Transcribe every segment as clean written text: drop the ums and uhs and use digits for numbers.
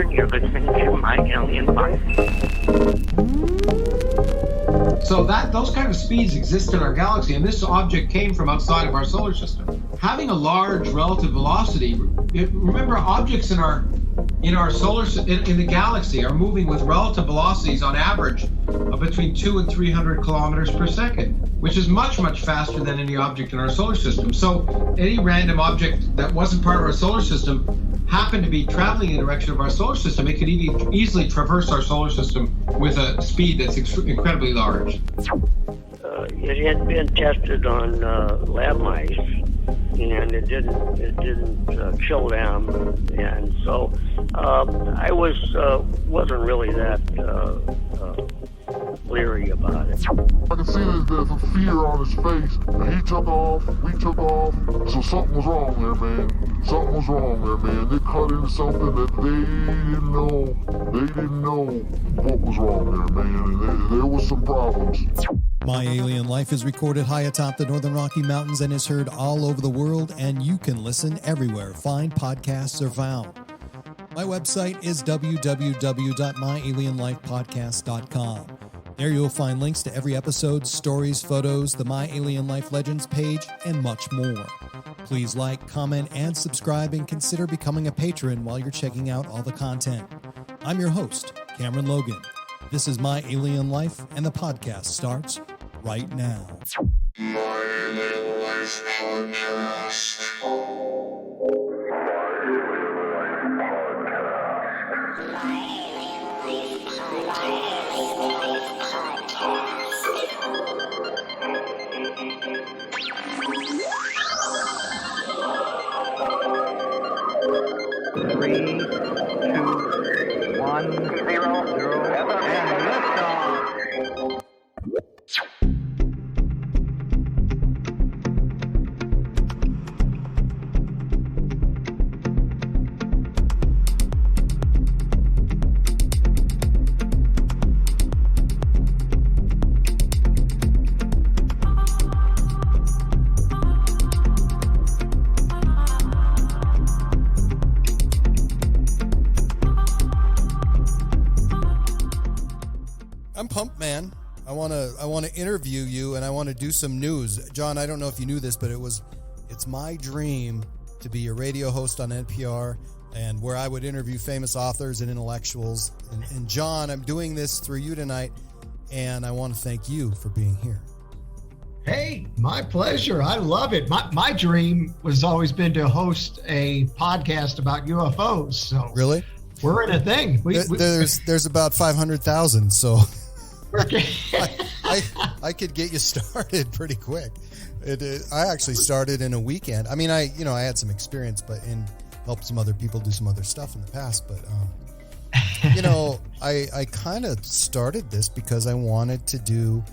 Eastern. You're listening to My Alien Life. So those kind of speeds exist in our galaxy, and this object came from outside of our solar system. Having a large relative velocity, remember objects in our solar in the galaxy are moving with relative velocities on average of between 200 and 300 kilometers per second, which is much, much faster than any object in our solar system. So any random object that wasn't part of our solar system happened to be traveling in the direction of our solar system, it could easily traverse our solar system with a speed that's incredibly large. It had been tested on lab mice, and it didn't kill them, and so I wasn't really that leery about it. I can see there's a fear on his face. And he took off, we took off. So something was wrong there, man. Something was wrong there, man. They cut into something that they didn't know. They didn't know what was wrong there, man. And there was some problems. My Alien Life is recorded high atop the Northern Rocky Mountains and is heard all over the world, and you can listen everywhere fine podcasts are found. My website is www.myalienlifepodcast.com. There you'll find links to every episode, stories, photos, the My Alien Life Legends page, and much more. Please like, comment, and subscribe, and consider becoming a patron while you're checking out all the content. I'm your host, Cameron Logan. This is My Alien Life, and the podcast starts right now. My Alien Life Podcast. Three, two, 1, 0, and liftoff. I'm pumped, man. I want to interview you, and I want to do some news. John, I don't know if you knew this, but it's my dream to be a radio host on NPR, and where I would interview famous authors and intellectuals. And John, I'm doing this through you tonight, and I want to thank you for being here. Hey, my pleasure. I love it. My dream was always been to host a podcast about UFOs. So Really? We're in a thing. There's about 500,000, so Okay. I could get you started pretty quick. I actually started in a weekend. I mean, I had some experience, and helped some other people do some other stuff in the past. But I kind of started this because I wanted to do.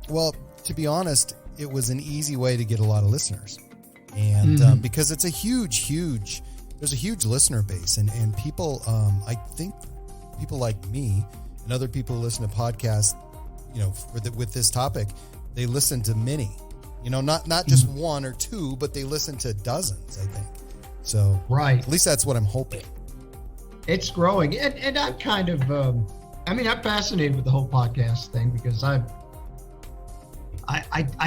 Well, to be honest, it was an easy way to get a lot of listeners, and because it's a huge. There's a huge listener base, and people. I think people like me. And other people who listen to podcasts, with this topic, they listen to many, not just one or two, but they listen to dozens, I think. So, right. At least that's what I'm hoping. It's growing. And I'm kind of, I'm fascinated with the whole podcast thing because I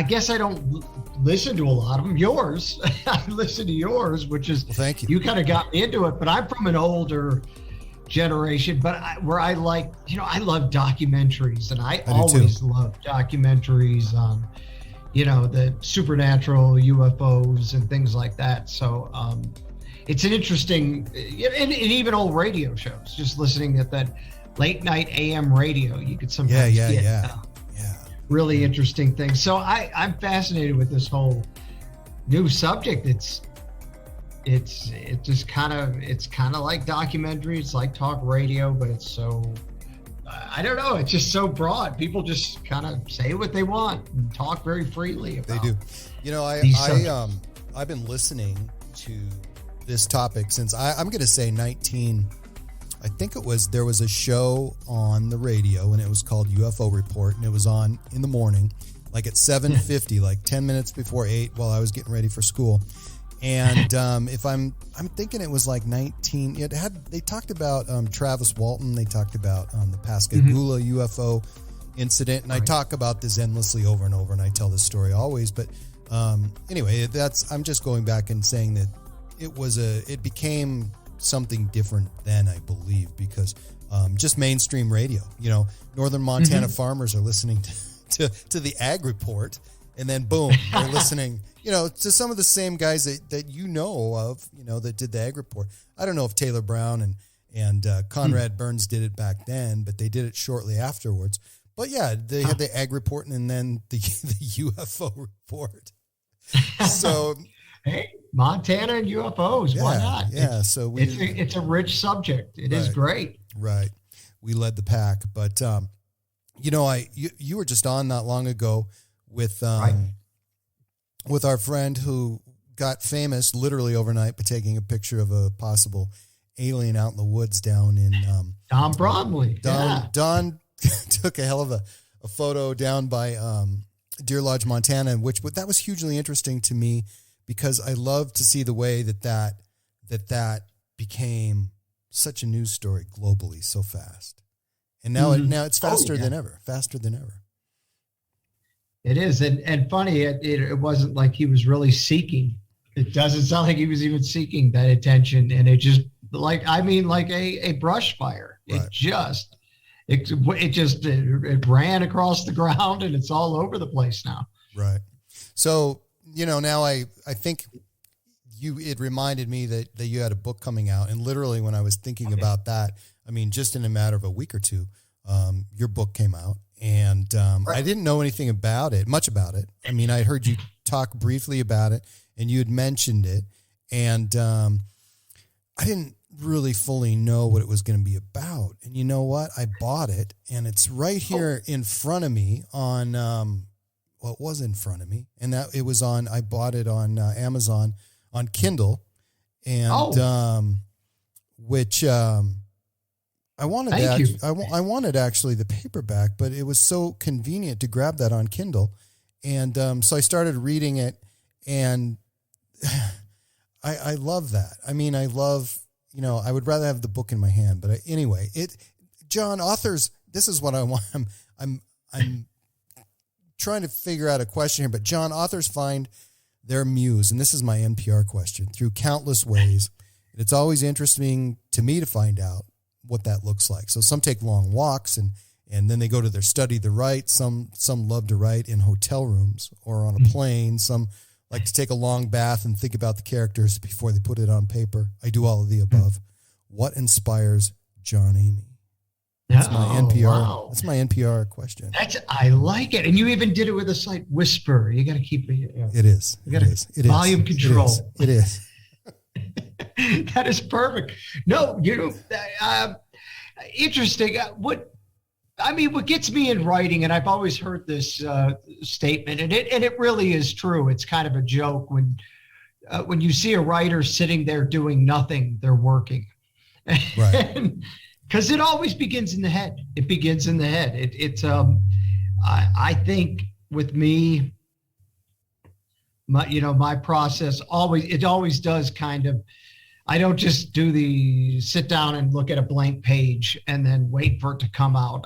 guess I don't listen to a lot of them. Yours, I listen to yours, which is, well, thank you. You kind of got me into it, but I'm from an older generation, but I love documentaries, and I always love documentaries on, the supernatural, UFOs, and things like that. So it's an interesting, and even old radio shows. Just listening at that late night AM radio, you could sometimes get really interesting things. So I'm fascinated with this whole new subject. It's kind of like documentary. It's like talk radio, but it's so, I don't know. It's just so broad. People just kind of say what they want and talk very freely about. They do. I've been listening to this topic since I'm going to say 19. I think there was a show on the radio, and it was called UFO Report, and it was on in the morning, like at 7:50, like 10 minutes before 8, while I was getting ready for school. And if I'm thinking it was like 19. They talked about Travis Walton. They talked about the Pascagoula UFO incident, and I talk about this endlessly over and over, and I tell this story always. But anyway, I'm just going back and saying that it became something different then, I believe, because just mainstream radio. Northern Montana farmers are listening to the Ag Report, and then boom, they're listening, to some of the same guys that of, that did the Ag Report. I don't know if Taylor Brown and Conrad Burns did it back then, but they did it shortly afterwards. But yeah, they had the Ag Report and then the UFO report. So, hey, Montana and UFOs, why not? Yeah, it's a rich subject. It is great. Right. We led the pack, but you were just on not long ago with our friend who got famous literally overnight by taking a picture of a possible alien out in the woods down in Don Bromley. Don took a hell of a photo down by Deer Lodge, Montana, that was hugely interesting to me because I love to see the way that became such a news story globally so fast. And now it's faster than ever. It is. And funny, it wasn't like he was really seeking. It doesn't sound like he was even seeking that attention. And it just like a brush fire. Right. It ran across the ground and it's all over the place now. Right. So, now I think it reminded me that you had a book coming out, and literally when I was thinking about that, just in a matter of a week or two, your book came out, and I didn't know anything much about it. I heard you talk briefly about it, and you had mentioned it, and I didn't really fully know what it was going to be about. And you know what? I bought it, and it's right here in front of me on, it was in front of me, and that it was on, I bought it on Amazon on Kindle, and which I wanted I wanted actually the paperback, but it was so convenient to grab that on Kindle, and so I started reading it, and I love that. I love, I would rather have the book in my hand, but anyway, John, authors, this is what I want. I'm trying to figure out a question here, but John, authors find their muse, and this is my NPR question, through countless ways. It's always interesting to me to find out what that looks like. So some take long walks and then they go to their study to write. Some love to write in hotel rooms or on a plane. Some like to take a long bath and think about the characters before they put it on paper. I do all of the above. What inspires John Emeigh? That's my NPR. Wow. That's my NPR question. I like it, and you even did it with a slight whisper. You got to keep it. It is. You got to volume control. It is. That is perfect. No, interesting. What gets me in writing, and I've always heard this statement, and it really is true. It's kind of a joke when you see a writer sitting there doing nothing, they're working. Right. Because it always begins in the head. It begins in the head. I think with me, my process always does kind of. I don't just do the sit down and look at a blank page and then wait for it to come out.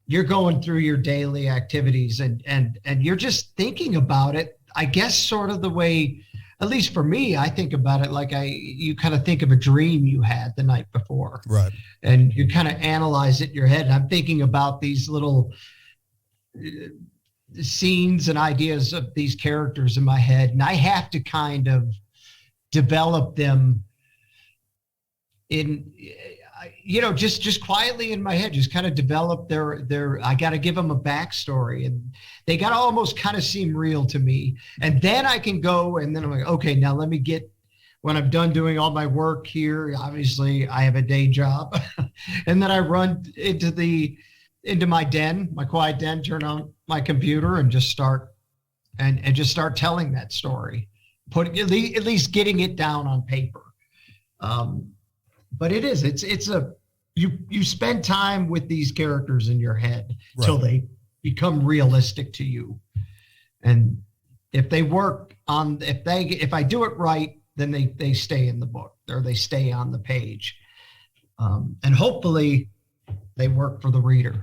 You're going through your daily activities and you're just thinking about it. I guess sort of the way, at least for me, I think about it like you kind of think of a dream you had the night before. Right. And you kind of analyze it in your head. And I'm thinking about these little scenes and ideas of these characters in my head. And I have to kind of develop them in, just quietly in my head, just kind of develop their, I got to give them a backstory and they got to almost kind of seem real to me. And then I can go and then I'm like, okay, now let me get, when I'm done doing all my work here, obviously I have a day job and then I run into my den, my quiet den, turn on my computer and just start telling that story. At least getting it down on paper. But you spend time with these characters in your head till they become realistic to you. And if they work on, if I do it right, then they stay in the book, or they stay on the page. And hopefully they work for the reader.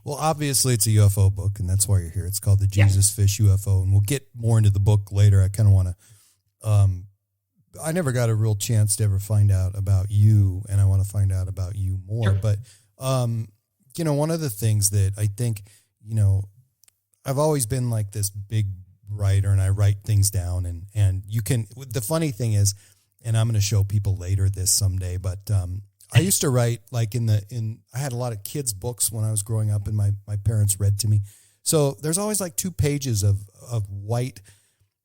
Well, obviously it's a UFO book, and that's why you're here. It's called The Jesus Fish UFO, and we'll get more into the book later. I kind of want to, I never got a real chance to ever find out about you, and I want to find out about you more. Sure. But, you know, one of the things that I think, you know, I've always been like this big writer, and I write things down, and you can, the funny thing is, and I'm going to show people later this someday, but, I used to write like I had a lot of kids' books when I was growing up, and my parents read to me. So there's always like 2 pages of white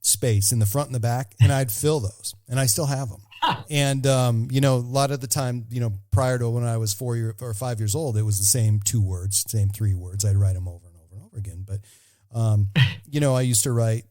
space in the front and the back, and I'd fill those, and I still have them. And, you know, a lot of the time, you know, prior to when I was 4 or 5 years old, it was the same 2 words, same 3 words. I'd write them over and over and over again. But, you know, I used to write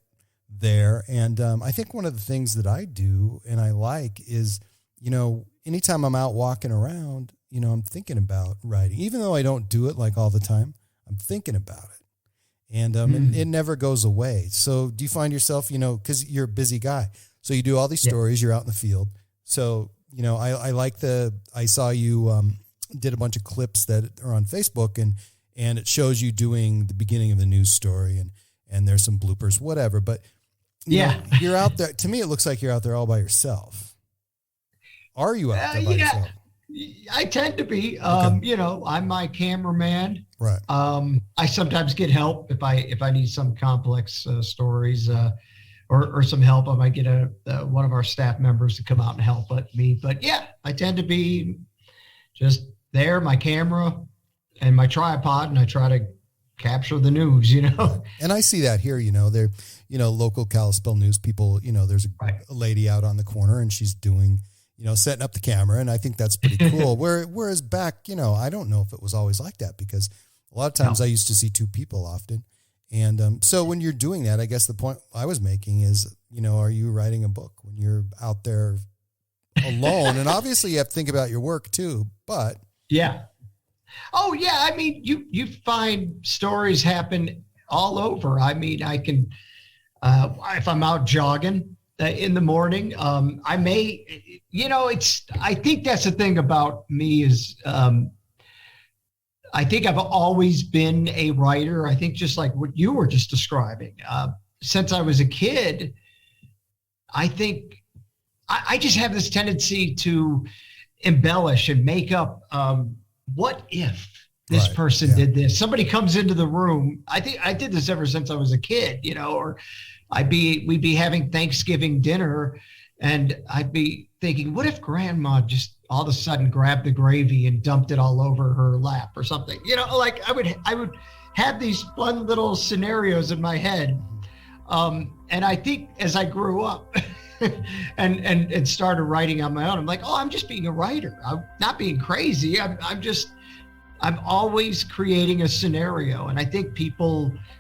there. And I think one of the things that I do and I like is, you know, anytime I'm out walking around, you know, I'm thinking about writing, even though I don't do it like all the time, I'm thinking about it. And it never goes away. So do you find yourself, you know, cause you're a busy guy, so you do all these stories, you're out in the field. So, you know, I saw you did a bunch of clips that are on Facebook, and it shows you doing the beginning of the news story, and there's some bloopers, whatever. But you know, you're out there. To me, it looks like you're out there all by yourself. Are you out there by yourself? I tend to be. You know, I'm my cameraman. Right. I sometimes get help if I need some complex stories, or some help. I might get one of our staff members to come out and help me. But yeah, I tend to be just there, my camera and my tripod, and I try to capture the news, you know. And I see that here, you know, they're, you know, local Kalispell news people, you know, there's a lady out on the corner, and she's doing, you know, setting up the camera. And I think that's pretty cool. Whereas back, you know, I don't know if it was always like that, because a lot of times I used to see 2 people often. And so when you're doing that, I guess the point I was making is, you know, are you writing a book when you're out there alone? And obviously you have to think about your work too, but. Yeah. Oh yeah. I mean, you find stories happen all over. I mean, I can, if I'm out jogging in the morning, I may, you know, I think that's the thing about me is, I think I've always been a writer. I think just like what you were just describing, since I was a kid, I think I just have this tendency to embellish and make up, what if this person did this? Somebody comes into the room. I think I did this ever since I was a kid, you know, or we'd be having Thanksgiving dinner, and I'd be thinking, what if grandma just all of a sudden grabbed the gravy and dumped it all over her lap or something? You know, like I would have these fun little scenarios in my head. And I think as I grew up and started writing on my own, I'm like, oh, I'm just being a writer. I'm not being crazy. I'm always creating a scenario. And I think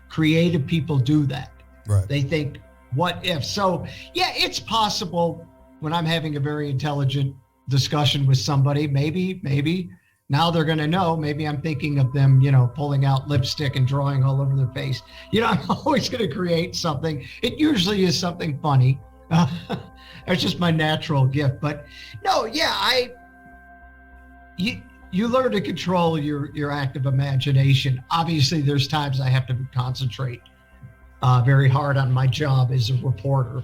creative people do that. Right. They think, what if? So yeah, it's possible when I'm having a very intelligent discussion with somebody, maybe now they're going to know, maybe I'm thinking of them, you know, pulling out lipstick and drawing all over their face. You know, I'm always going to create something. It usually is something funny. It's just my natural gift. But no, yeah, you learn to control your active imagination. Obviously, there's times I have to concentrate very hard on my job as a reporter.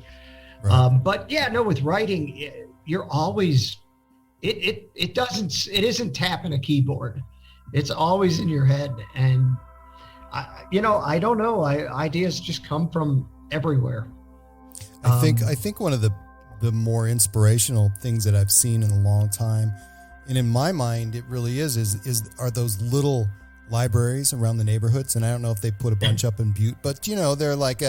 Right. But yeah, no, with writing, you're always, it isn't tapping a keyboard. It's always in your head. And I don't know. Ideas just come from everywhere. I think one of the more inspirational things that I've seen in a long time, and in my mind, it really are those little libraries around the neighborhoods. And I don't know if they put a bunch up in Butte, but you know, they're like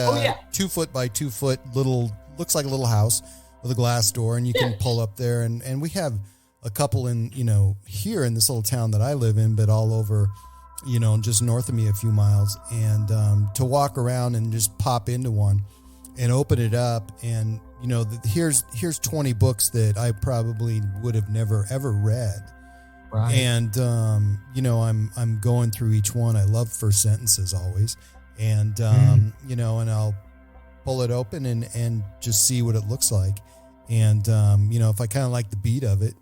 2 foot by 2 foot little, looks like a little house with a glass door, and you can pull up there. And we have a couple in, you know, here in this little town that I live in, but all over, you know, just north of me a few miles. And to walk around and just pop into one and open it up, and you know, here's 20 books that I probably would have never ever read. Right. And you know, I'm going through each one. I love first sentences always, and you know, and I'll pull it open and just see what it looks like. And, if I kind of like the beat of it,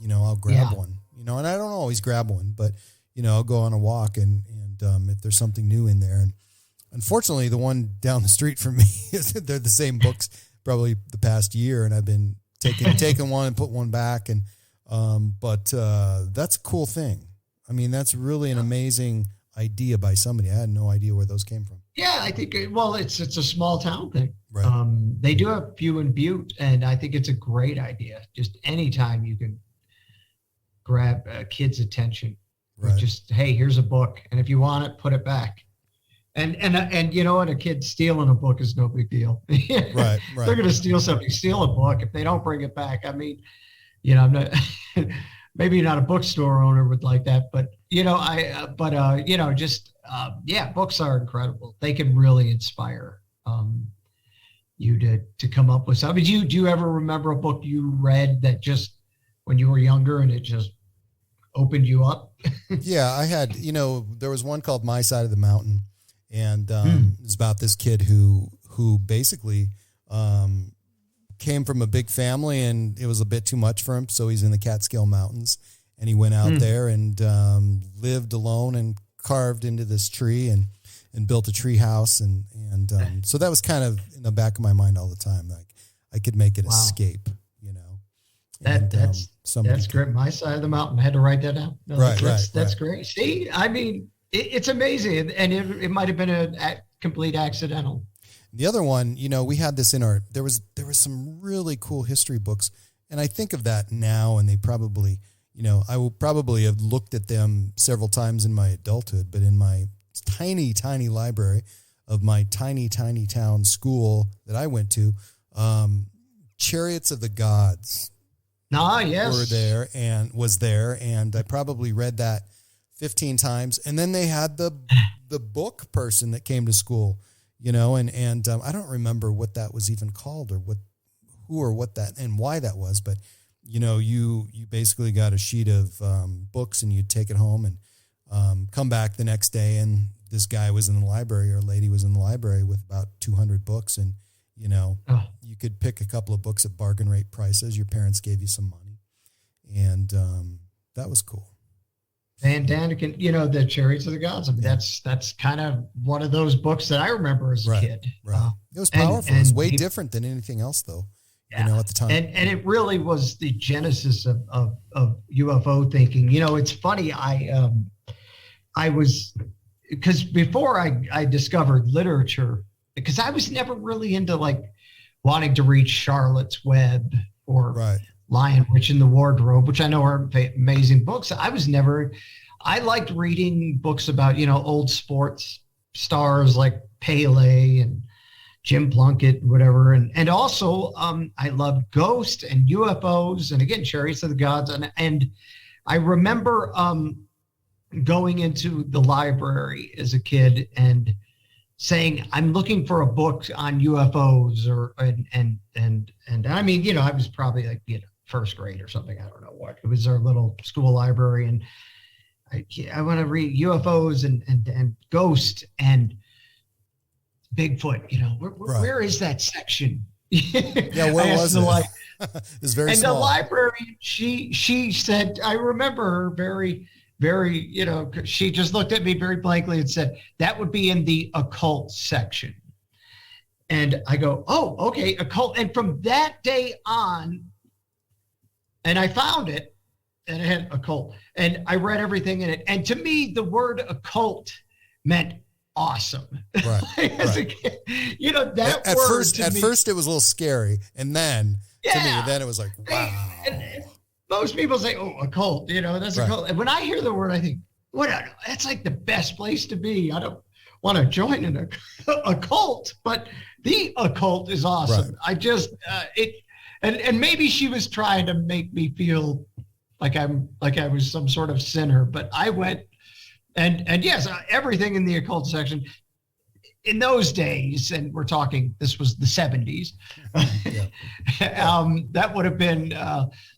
I'll grab one, and I don't always grab one, but, I'll go on a walk and if there's something new in there. And unfortunately, the one down the street from me, they're the same books probably the past year. And I've been taking one and put one back. And, but that's a cool thing. I mean, that's really an amazing idea by somebody. I had no idea where those came from. Yeah, I think, it's a small town thing. Right. They do have a few in Butte, and I think it's a great idea. Just anytime you can grab a kid's attention, right. Just, hey, here's a book, and if you want it, put it back. And a kid stealing a book is no big deal. Right. They're going to steal something. Steal a book if they don't bring it back. I mean, I'm not. Maybe not a bookstore owner would like that, but books are incredible. They can really inspire you to come up with something. Do you ever remember a book you read that just when you were younger and it just opened you up? Yeah, I had, there was one called My Side of the Mountain, and it's about this kid who basically came from a big family, and it was a bit too much for him. So he's in the Catskill Mountains, and he went out there and lived alone and carved into this tree and built a tree house. And so that was kind of in the back of my mind all the time. Like I could make it escape, That's great. My Side of the Mountain. I had to write that down. No, right. That's great. See, I mean, it's amazing. And it might've been a complete accidental. The other one, we had this in there was some really cool history books. And I think of that now, and they probably, I will probably have looked at them several times in my adulthood, but in my tiny, tiny library of my tiny, tiny town school that I went to, Chariots of the Gods was there. And I probably read that 15 times. And then they had the book person that came to school, and I don't remember what that was even called or what that and why that was, but you basically got a sheet of books and you'd take it home and come back the next day, and this guy was in the library or lady was in the library with about 200 books, and you could pick a couple of books at bargain rate prices. Your parents gave you some money, and that was cool. Van Daniken, the Chariots of the Gods. I mean, that's kind of one of those books that I remember as a kid. Right. It was powerful. It was way different than anything else, though. At the time. And it really was the genesis of UFO thinking. It's funny. I was, because before I discovered literature, because I was never really into like wanting to read Charlotte's Web or Lion Witch in the Wardrobe, which I know are amazing books. I liked reading books about, old sports stars like Pele and Jim Plunkett, whatever. And also I loved ghosts and UFOs and again, Chariots of the Gods. And I remember going into the library as a kid and saying, I'm looking for a book on UFOs and I mean, I was probably like, first grade or something. I don't know what. It was our little school library. And I want to read UFOs and ghost and Bigfoot, where is that section? Yeah, where was it? It's very small. The librarian, she said, I remember her very, very, she just looked at me very blankly and said, that would be in the occult section. And I go, oh, okay, occult. And from that day on, and I found it, and it had occult, and I read everything in it. And to me, the word occult meant awesome. Right. As a kid, that at word first it was a little scary, and then to me, then it was like, wow. And most people say, "Oh, occult," that's occult. And when I hear the word, I think, that's like the best place to be. I don't want to join in a cult, but the occult is awesome. Right. I just and maybe she was trying to make me feel like I was some sort of sinner, but I went and yes, everything in the occult section in those days, and we're talking, this was the 70s. That would have been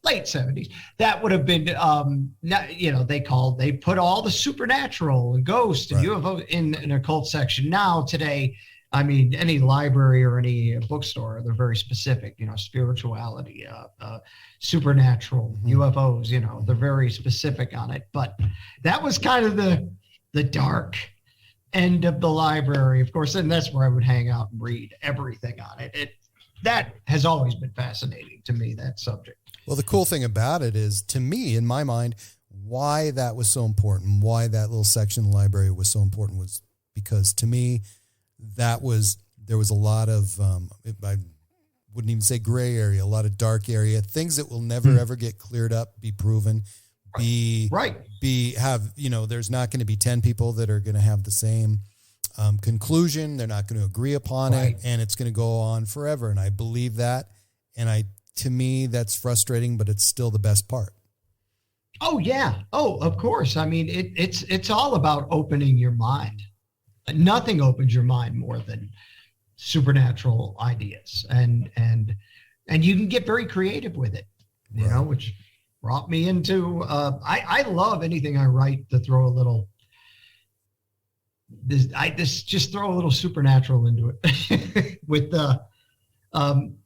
late 70s. That would have been, they put all the supernatural and ghost and UFO in an occult section. Now, today, I mean, any library or any bookstore, they're very specific, spirituality, supernatural, UFOs, they're very specific on it. But that was kind of the dark end of the library, of course, and that's where I would hang out and read everything on it. That has always been fascinating to me, that subject. Well, the cool thing about it is, to me, in my mind, why that was so important, why that little section of the library was so important, was because to me, there was a lot of, I wouldn't even say gray area, a lot of dark area, things that will never, ever get cleared up, be proven, there's not going to be 10 people that are going to have the same conclusion. They're not going to agree upon it, and it's going to go on forever. And I believe that. And to me, that's frustrating, but it's still the best part. Oh yeah. Oh, of course. I mean, it's all about opening your mind. Nothing opens your mind more than supernatural ideas, and you can get very creative with it, which brought me into, I love anything I write to throw a little, just throw a little supernatural into it with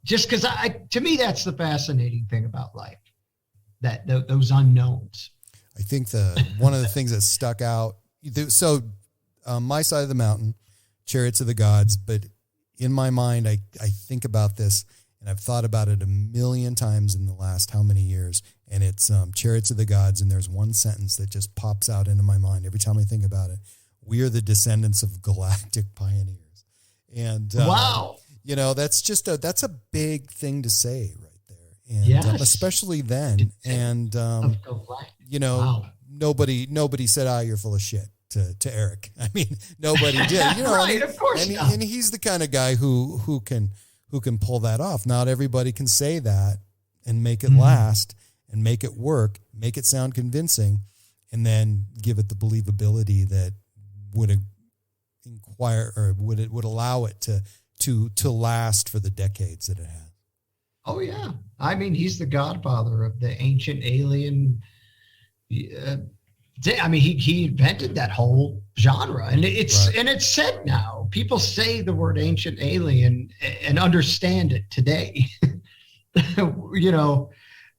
just because to me, that's the fascinating thing about life, that those unknowns. I think one of the things that stuck out, so my side of the mountain, Chariots of the Gods, but in my mind, I think about this, and I've thought about it a million times in the last how many years, and it's Chariots of the Gods, and there's one sentence that just pops out into my mind every time I think about it. We are the descendants of galactic pioneers. And wow. That's a big thing to say right there. And especially then. And wow. Nobody said, you're full of shit to Eric. I mean, nobody did. Right, of course not. And he's the kind of guy who can pull that off. Not everybody can say that and make it last and make it work, make it sound convincing, and then give it the believability that would allow it to last for the decades that it has. Oh yeah. I mean, he's the godfather of the ancient alien. I mean, he invented that whole genre, and it's said now. People say the word ancient alien and understand it today.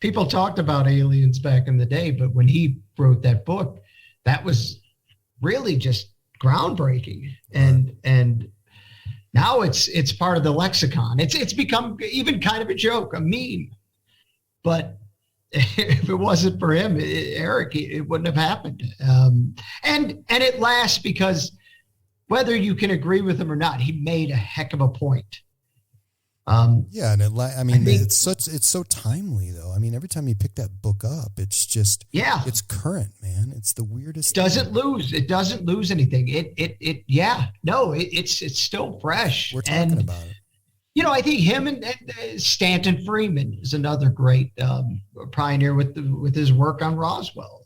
People talked about aliens back in the day, but when he wrote that book, that was really just groundbreaking. And now it's part of the lexicon. It's become even kind of a joke, a meme. But if it wasn't for him, Eric, it wouldn't have happened. And it lasts because whether you can agree with him or not, he made a heck of a point. It's so timely though. I mean, every time you pick that book up, it's just, it's current, man. It's the weirdest. It doesn't lose anything. It's still fresh. We're talking about it. I think him and Stanton Freeman is another great pioneer with his work on Roswell.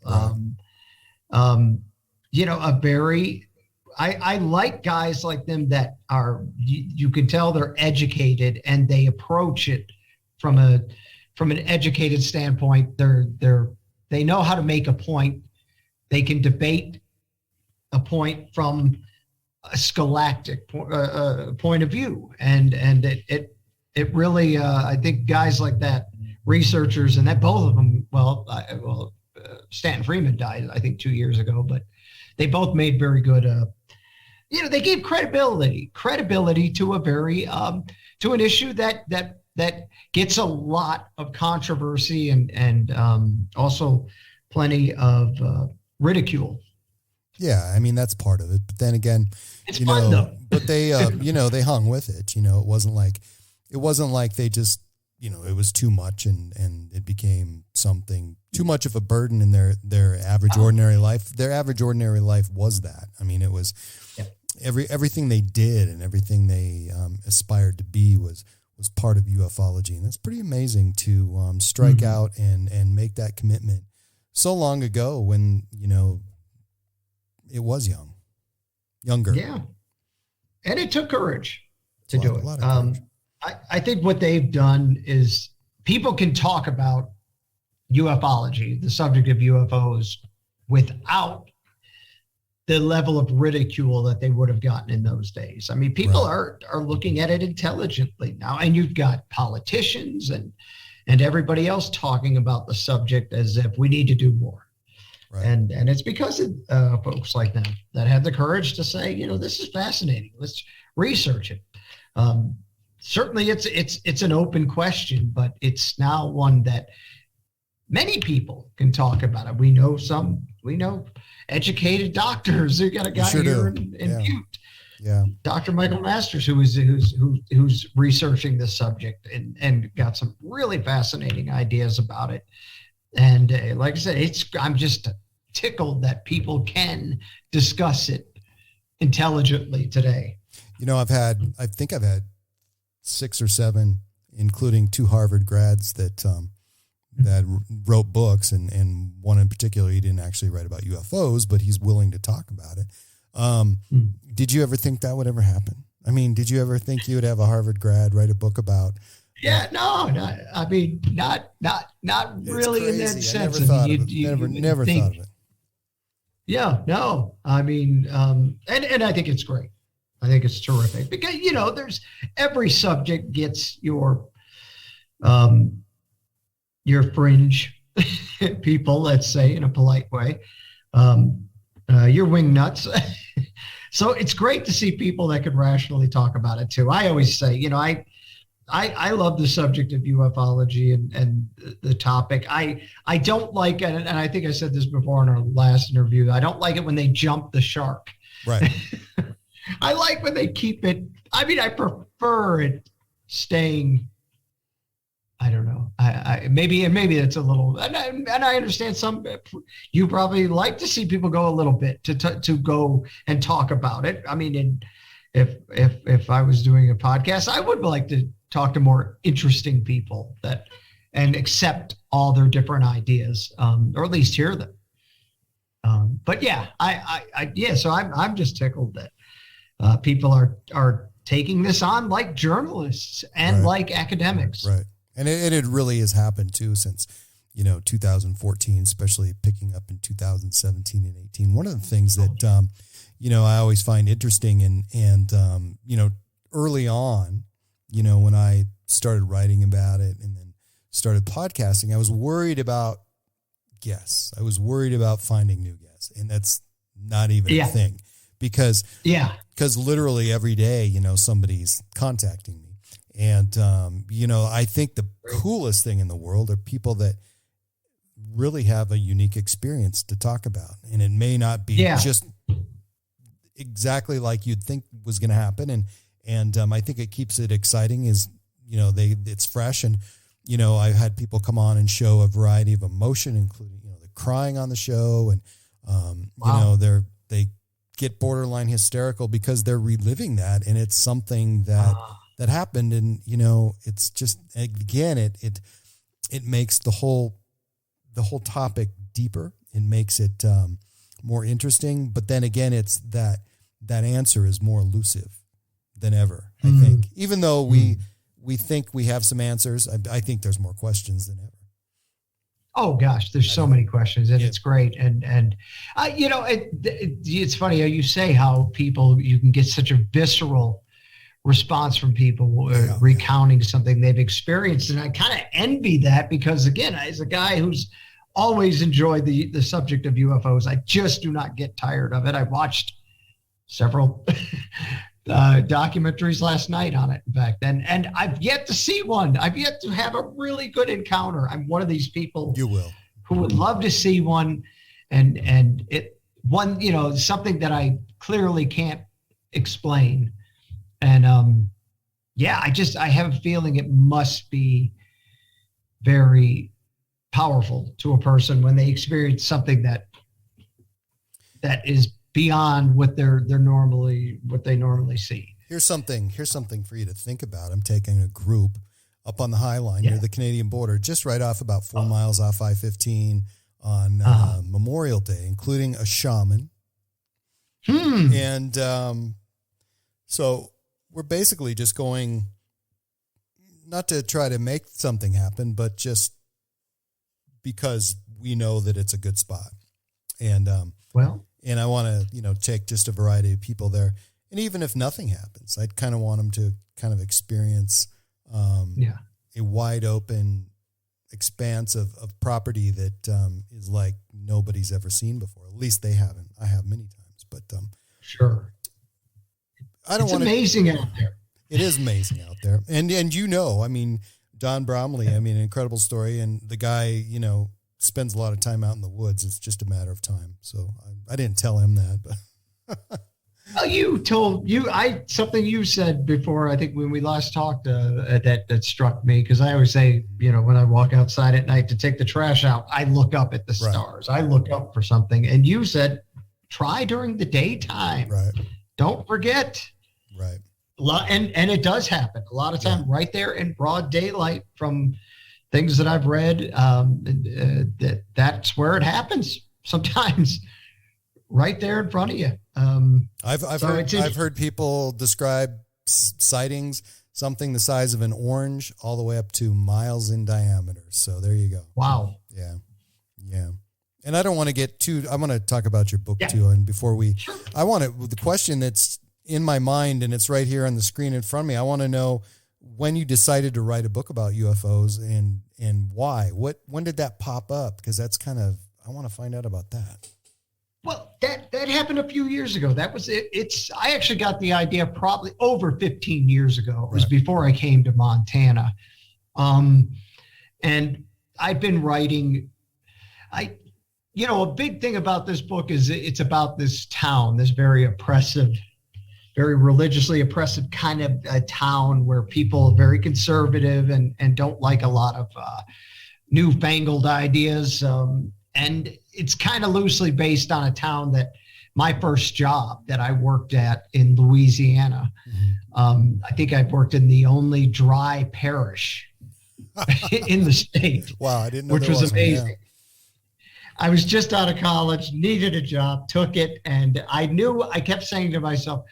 I like guys like them that are, you can tell they're educated and they approach it from an educated standpoint. They know how to make a point. They can debate a point from a scholastic point of view, and it really I think guys like that, researchers, and that both of them, Stanton Freeman died I think 2 years ago, but they both made very good they gave credibility to a very to an issue that gets a lot of controversy and also plenty of ridicule. Yeah, I mean, that's part of it. But then again, it's fun though. But they, they hung with it. It wasn't like they just, it was too much and it became something too much of a burden in their average ordinary life. Their average ordinary life was that. I mean, it was everything they did and everything they aspired to be was part of ufology, and that's pretty amazing to strike out and make that commitment so long ago when it was younger. Yeah. And it took courage to do it. A lot of courage. I think what they've done is people can talk about ufology, the subject of UFOs, without the level of ridicule that they would have gotten in those days. I mean, people are looking at it intelligently now, and you've got politicians and everybody else talking about the subject as if we need to do more. Right. And it's because of folks like them that had the courage to say, this is fascinating. Let's research it. Certainly it's an open question, but it's now one that many people can talk about it. We know educated doctors. We got a guy here in Butte. Yeah. Dr. Michael Masters, who's researching this subject and got some really fascinating ideas about it. And like I said, I'm just tickled that people can discuss it intelligently today. I think I've had 6 or 7, including 2 Harvard grads that wrote books, and one in particular, he didn't actually write about UFOs, but he's willing to talk about it. Did you ever think that would ever happen? I mean, did you ever think you would have a Harvard grad write a book about? Yeah, no, I mean, not really in that sense. Never thought of it. Yeah, no, I mean, and I think it's great. I think it's terrific because, there's every subject gets your fringe people, let's say in a polite way, your wing nuts. So it's great to see people that can rationally talk about it too. I always say, I love the subject of ufology and the topic. I don't like it, and I think I said this before in our last interview, I don't like it when they jump the shark. Right. I like when they keep it. I mean, I prefer it staying. I don't know. Maybe it's a little, and I understand some. You probably like to see people go a little bit to go and talk about it. I mean, if I was doing a podcast, I would like to talk to more interesting people and accept all their different ideas, or at least hear them. But yeah, so I'm just tickled that people are taking this on like journalists and like academics. Right. And it really has happened too since, 2014, especially picking up in 2017 and 18. One of the things that, I always find interesting and early on, when I started writing about it and then started podcasting, I was worried about guests. I was worried about finding new guests, and that's not even a thing because literally every day, somebody's contacting me. And, I think the coolest thing in the world are people that really have a unique experience to talk about. And it may not be just exactly like you'd think was going to happen. And I think it keeps it exciting is, it's fresh. And, I've had people come on and show a variety of emotion, including, they're crying on the show and, they get borderline hysterical because they're reliving that. And it's something that happened. And, it's just, again, it makes the whole topic deeper. It makes it more interesting. But then again, it's that answer is more elusive than ever, I think. Even though we think we have some answers, I think there's more questions than ever. Oh gosh, there's so many questions, and it's great. And it's funny how you say how you can get such a visceral response from people recounting something they've experienced. And I kind of envy that because, again, as a guy who's always enjoyed the subject of UFOs, I just do not get tired of it. I watched several documentaries last night on it, in fact, and I've yet to see one. I've yet to have a really good encounter. I'm one of these people who would love to see one, and something that I clearly can't explain. And I have a feeling it must be very powerful to a person when they experience something that is beyond what they normally see. Here's something for you to think about. I'm taking a group up on the High Line near the Canadian border, just right off about 4 miles off I-15 on Memorial Day, including a shaman. And so we're basically just going, not to try to make something happen, but just because we know that it's a good spot. And and I want to, take just a variety of people there. And even if nothing happens, I'd kind of want them to kind of experience a wide open expanse of property that is like nobody's ever seen before. At least they haven't. I have many times, but sure. It's amazing out there. It is amazing out there. And I mean, Don Bromley, I mean, an incredible story. And the guy, spends a lot of time out in the woods. It's just a matter of time. So I didn't tell him that, but well, something you said before, I think when we last talked, that struck me. Cause I always say, when I walk outside at night to take the trash out, I look up at the stars. I look up for something. And you said, try during the daytime. Right. Don't forget. Right. And it does happen a lot of time right there in broad daylight from things that I've read. That's where it happens sometimes, right there in front of you. I've heard people describe sightings, something the size of an orange all the way up to miles in diameter. So there you go. Wow. Yeah. Yeah. And I don't want to get I want to talk about your book too. And before the question that's in my mind, and it's right here on the screen in front of me, I want to know when you decided to write a book about UFOs and why. When did that pop up? Because that's I want to find out about that. Well, that happened a few years ago. That was it. I actually got the idea probably over 15 years ago. It was before I came to Montana. And I've been writing, a big thing about this book is it's about this town, this very oppressive, very religiously oppressive kind of a town where people are very conservative and don't like a lot of newfangled ideas. And it's kind of loosely based on a town that my first job that I worked at in Louisiana. Mm-hmm. I think I've worked in the only dry parish in the state. Wow, I didn't know which was amazing. Yeah. I was just out of college, needed a job, took it, and I kept saying to myself,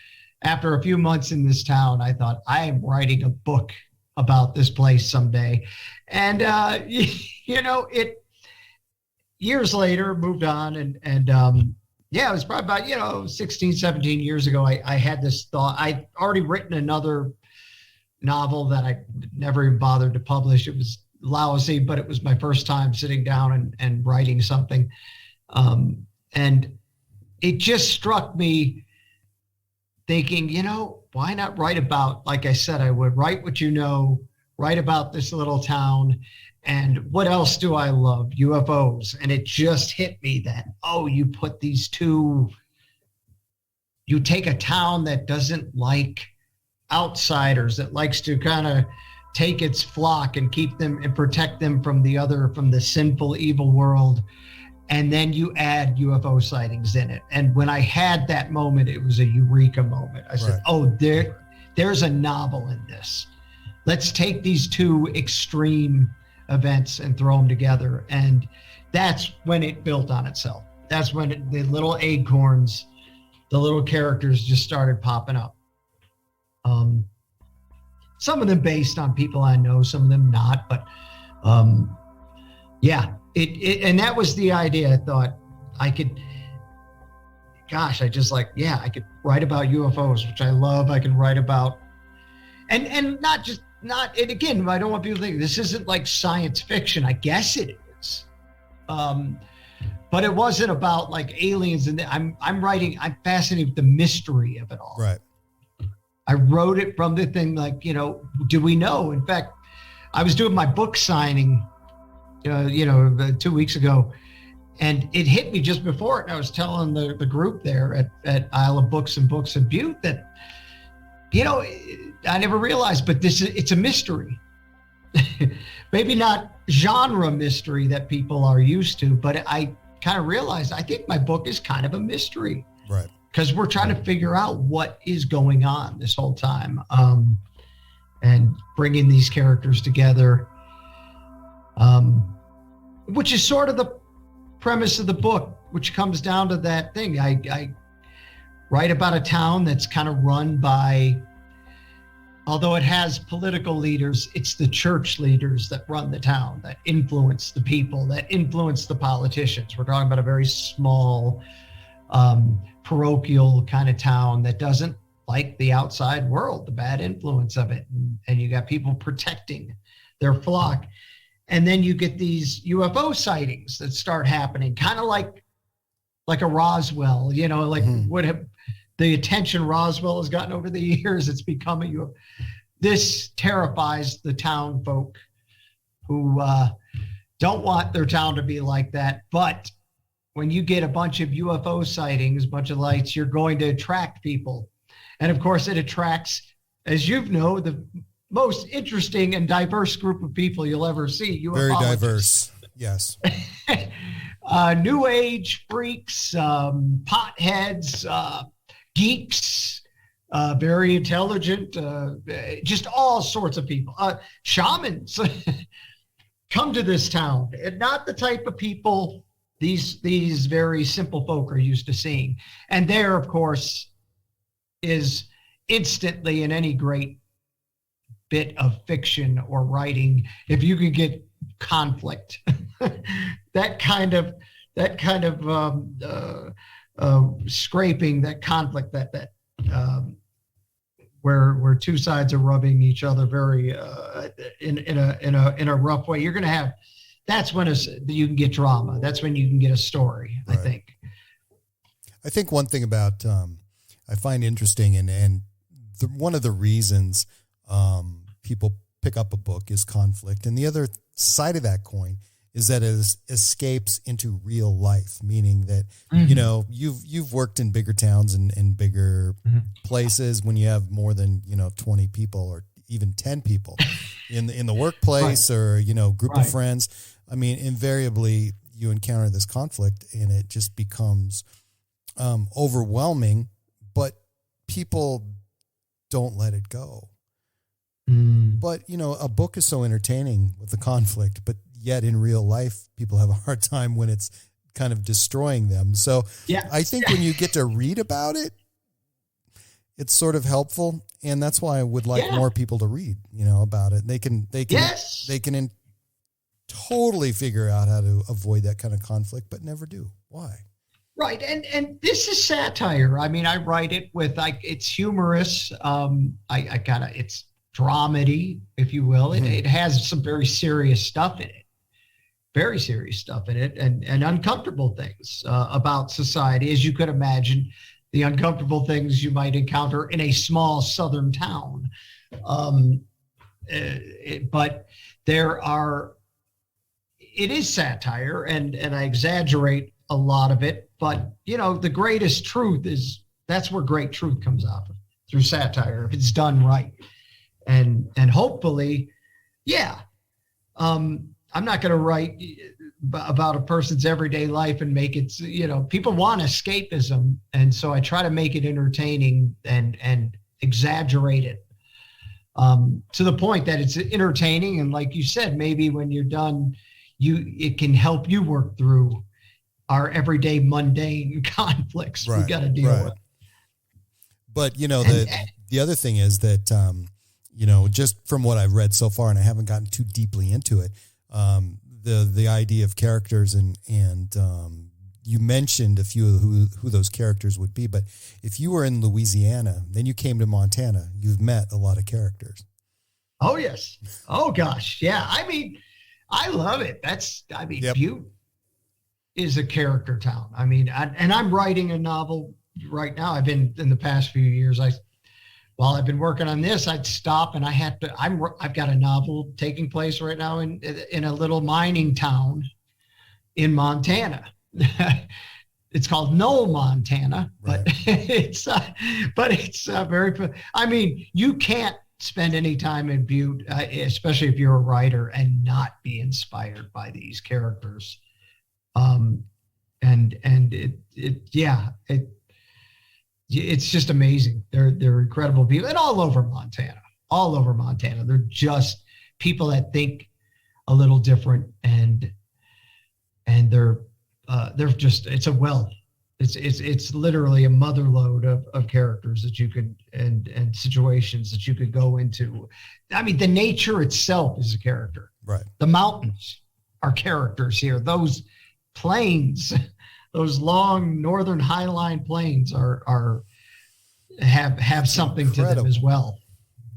after a few months in this town, I thought, I am writing a book about this place someday. And, years later, moved on. And it was probably about, 16, 17 years ago, I had this thought. I'd already written another novel that I never even bothered to publish. It was lousy, but it was my first time sitting down and writing something. And it just struck me thinking, why not write about, like I said, I would write what write about this little town. And what else do I love? UFOs. And it just hit me that, you put these two, you take a town that doesn't like outsiders, that likes to kind of take its flock and keep them and protect them from the sinful, evil world. And then you add UFO sightings in it. And when I had that moment, it was a eureka moment. I said, there's a novel in this. Let's take these two extreme events and throw them together. And that's when it built on itself. That's when the little acorns, the little characters just started popping up. Some of them based on people I know, some of them not, but and that was the idea. I thought I could write about UFOs, which I love. I can write about, and again, I don't want people to think this isn't like science fiction. I guess it is. But it wasn't about like aliens. And I'm fascinated with the mystery of it all. Right. I wrote it from the thing like, do we know? In fact, I was doing my book signing, 2 weeks ago, and it hit me just before it. And I was telling the group there at Isle of Books and Books in Butte that, I never realized, but it's a mystery. Maybe not genre mystery that people are used to, but I kind of realized I think my book is kind of a mystery. Right. Because we're trying to figure out what is going on this whole time, and bringing these characters together, which is sort of the premise of the book, which comes down to that thing. I write about a town that's kind of run by, although it has political leaders, it's the church leaders that run the town, that influence the people, that influence the politicians. We're talking about a very small parochial kind of town that doesn't like the outside world, the bad influence of it. And you got people protecting their flock. And then you get these UFO sightings that start happening, kind of like a Roswell, like what have the attention Roswell has gotten over the years. It's become a UFO. This terrifies the town folk who don't want their town to be like that. But when you get a bunch of UFO sightings, a bunch of lights, you're going to attract people. And of course, it attracts, as you know, the most interesting and diverse group of people you'll ever see. Very diverse, yes. New Age freaks, potheads, geeks, very intelligent, just all sorts of people. Shamans come to this town, and not the type of people these very simple folk are used to seeing. And there, of course, is instantly in any great bit of fiction or writing, if you could get conflict, that kind of scraping, that conflict, that where two sides are rubbing each other very in a rough way, you're going to have. That's when you can get drama. That's when you can get a story. Right. I think one thing about I find interesting, and one of the reasons people pick up a book is conflict, and the other side of that coin is that it escapes into real life, meaning that you've worked in bigger towns and bigger places when you have more than 20 people or even 10 people in the workplace, right, or group of friends. I mean, invariably you encounter this conflict, and it just becomes overwhelming, but people don't let it go. But a book is so entertaining with the conflict, but yet in real life people have a hard time when it's kind of destroying them. So I think when you get to read about it, it's sort of helpful, and that's why I would like more people to read about it. They can totally figure out how to avoid that kind of conflict, but never do. Why? Right. And this is satire. I mean, I write it with it's humorous. It's dramedy, if you will. It has some very serious stuff in it. Very serious stuff in it, and uncomfortable things about society, as you could imagine, the uncomfortable things you might encounter in a small southern town. But it is satire, and I exaggerate a lot of it, but the greatest truth that's where great truth comes out of, through satire, if it's done right. And hopefully, I'm not going to write about a person's everyday life and make it, people want escapism. And so I try to make it entertaining and exaggerate it to the point that it's entertaining. And like you said, maybe when you're done, it can help you work through our everyday mundane conflicts we got to deal with. But, the other thing is that, just from what I've read so far, and I haven't gotten too deeply into it, the idea of characters and you mentioned a few of who those characters would be, but if you were in Louisiana, then you came to Montana, you've met a lot of characters. Oh, yes. Oh, gosh. Yeah. I mean, I love it. Butte is a character town. I mean, I'm writing a novel right now. I've been in the past few years. While I've been working on this, I'd stop and I've got a novel taking place right now in a little mining town in Montana. It's called Knoll, Montana, but it's very, I mean, you can't spend any time in Butte, especially if you're a writer, and not be inspired by these characters. It's just amazing. They're incredible people, and all over Montana. They're just people that think a little different, and they're just, it's a wealth. It's literally a mother load of characters that you could and situations that you could go into. I mean, the nature itself is a character. Right. The mountains are characters here. Those plains those long northern highline plains have something incredible to them as well.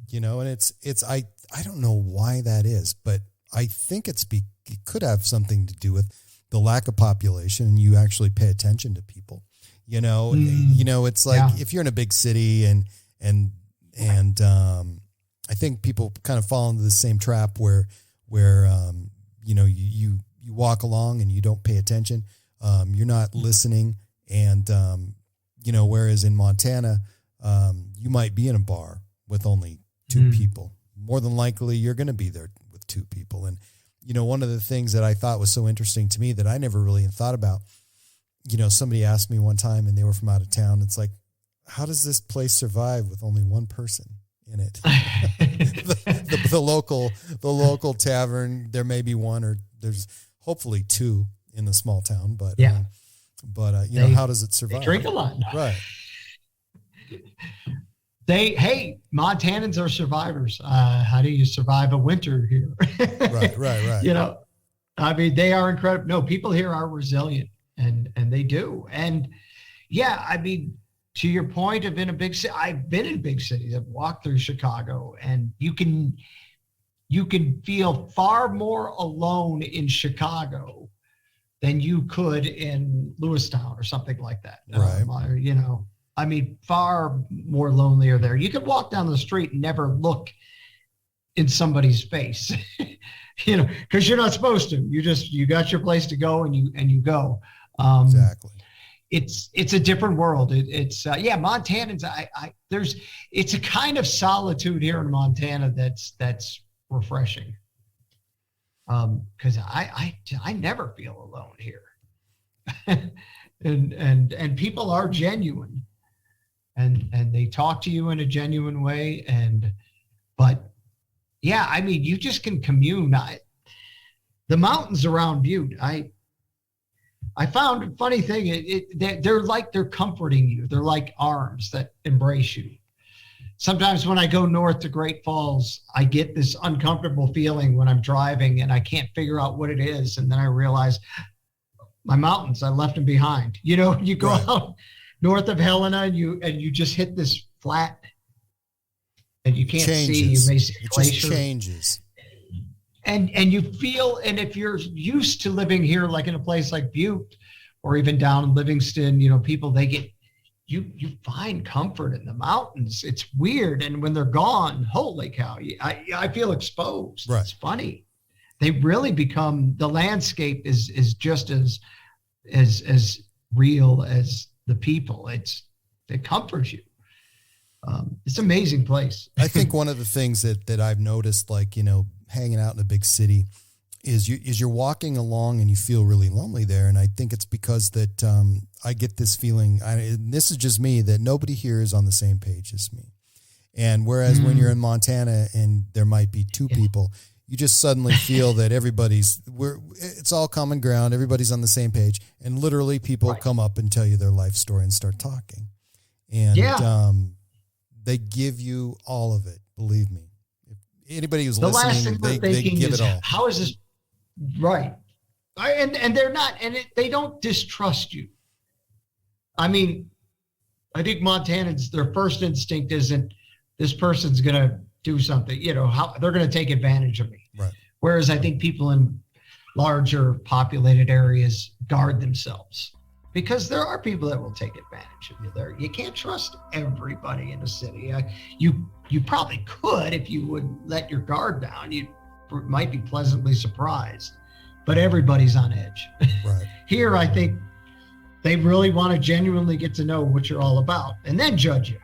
You know, and it's I don't know why that is, but I think it could have something to do with the lack of population, and you actually pay attention to people. You know, it's like if you're in a big city and I think people kind of fall into the same trap where you know, you walk along and you don't pay attention. You're not listening. And, you know, whereas in Montana, you might be in a bar with only two people. More than likely, you're going to be there with two people. And, you know, one of the things that I thought was so interesting to me that I never really thought about, you know, somebody asked me one time and they were from out of town. It's like, how does this place survive with only one person in it? the local tavern, there may be one, or there's hopefully two in the small town, but you know, how does it survive? They drink a lot. Right. Montanans are survivors. How do you survive a winter here? Right. You know, I mean, they are incredible. No, people here are resilient, and they do. And yeah, I mean, to your point of in a big city, I've been in big cities. I've walked through Chicago, and you can feel far more alone in Chicago than you could in Lewistown or something like that. Right. You know, I mean, far more lonelier there. You could walk down the street and never look in somebody's face, you know, because you're not supposed to. You got your place to go, and you go. Exactly. It's a different world. Montanans. It's a kind of solitude here in Montana that's refreshing. Because I never feel alone here, and people are genuine, and they talk to you in a genuine way. But yeah, I mean, you just can commune. The mountains around Butte, I found a funny thing. They're like they're comforting you. They're like arms that embrace you. Sometimes when I go north to Great Falls, I get this uncomfortable feeling when I'm driving and I can't figure out what it is. And then I realize my mountains, I left them behind. You know, you go out north of Helena and you just hit this flat and you can't see. You may see a glacier. Just changes. And you feel, and if you're used to living here, like in a place like Butte or even down in Livingston, you know, people, you find comfort in the mountains. It's weird. And when they're gone, holy cow, I feel exposed. Right. It's funny. They really become, the landscape is just as real as the people. It comforts you. It's an amazing place. I think one of the things that I've noticed, like, you know, hanging out in a big city is you're walking along and you feel really lonely there. And I think it's because that I get this feeling, and this is just me, that nobody here is on the same page as me. And whereas when you're in Montana and there might be two people, you just suddenly feel that it's all common ground. Everybody's on the same page. And literally people come up and tell you their life story and start talking. And they give you all of it. Believe me. If anybody who's listening, they give it all. How is this? Right. And they're not, and they don't distrust you. I mean, I think Montanans, their first instinct isn't this person's going to do something, you know, how they're going to take advantage of me. Right. Whereas I think people in larger populated areas guard themselves, because there are people that will take advantage of you there. You can't trust everybody in a city. You probably could if you would let your guard down. You might be pleasantly surprised, but everybody's on edge. Right. Here, I think they really want to genuinely get to know what you're all about and then judge you.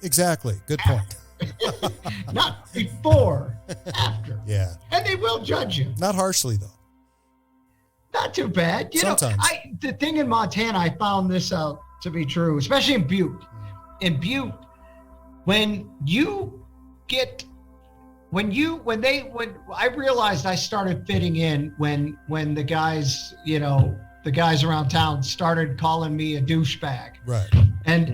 Exactly. Good point. Not before, after. Yeah. And they will judge you. Not harshly, though. Not too bad. Sometimes. The thing in Montana, I found this out to be true, especially in Butte. In Butte, when I realized I started fitting in when the guys, you know, the guys around town started calling me a douchebag. Right. And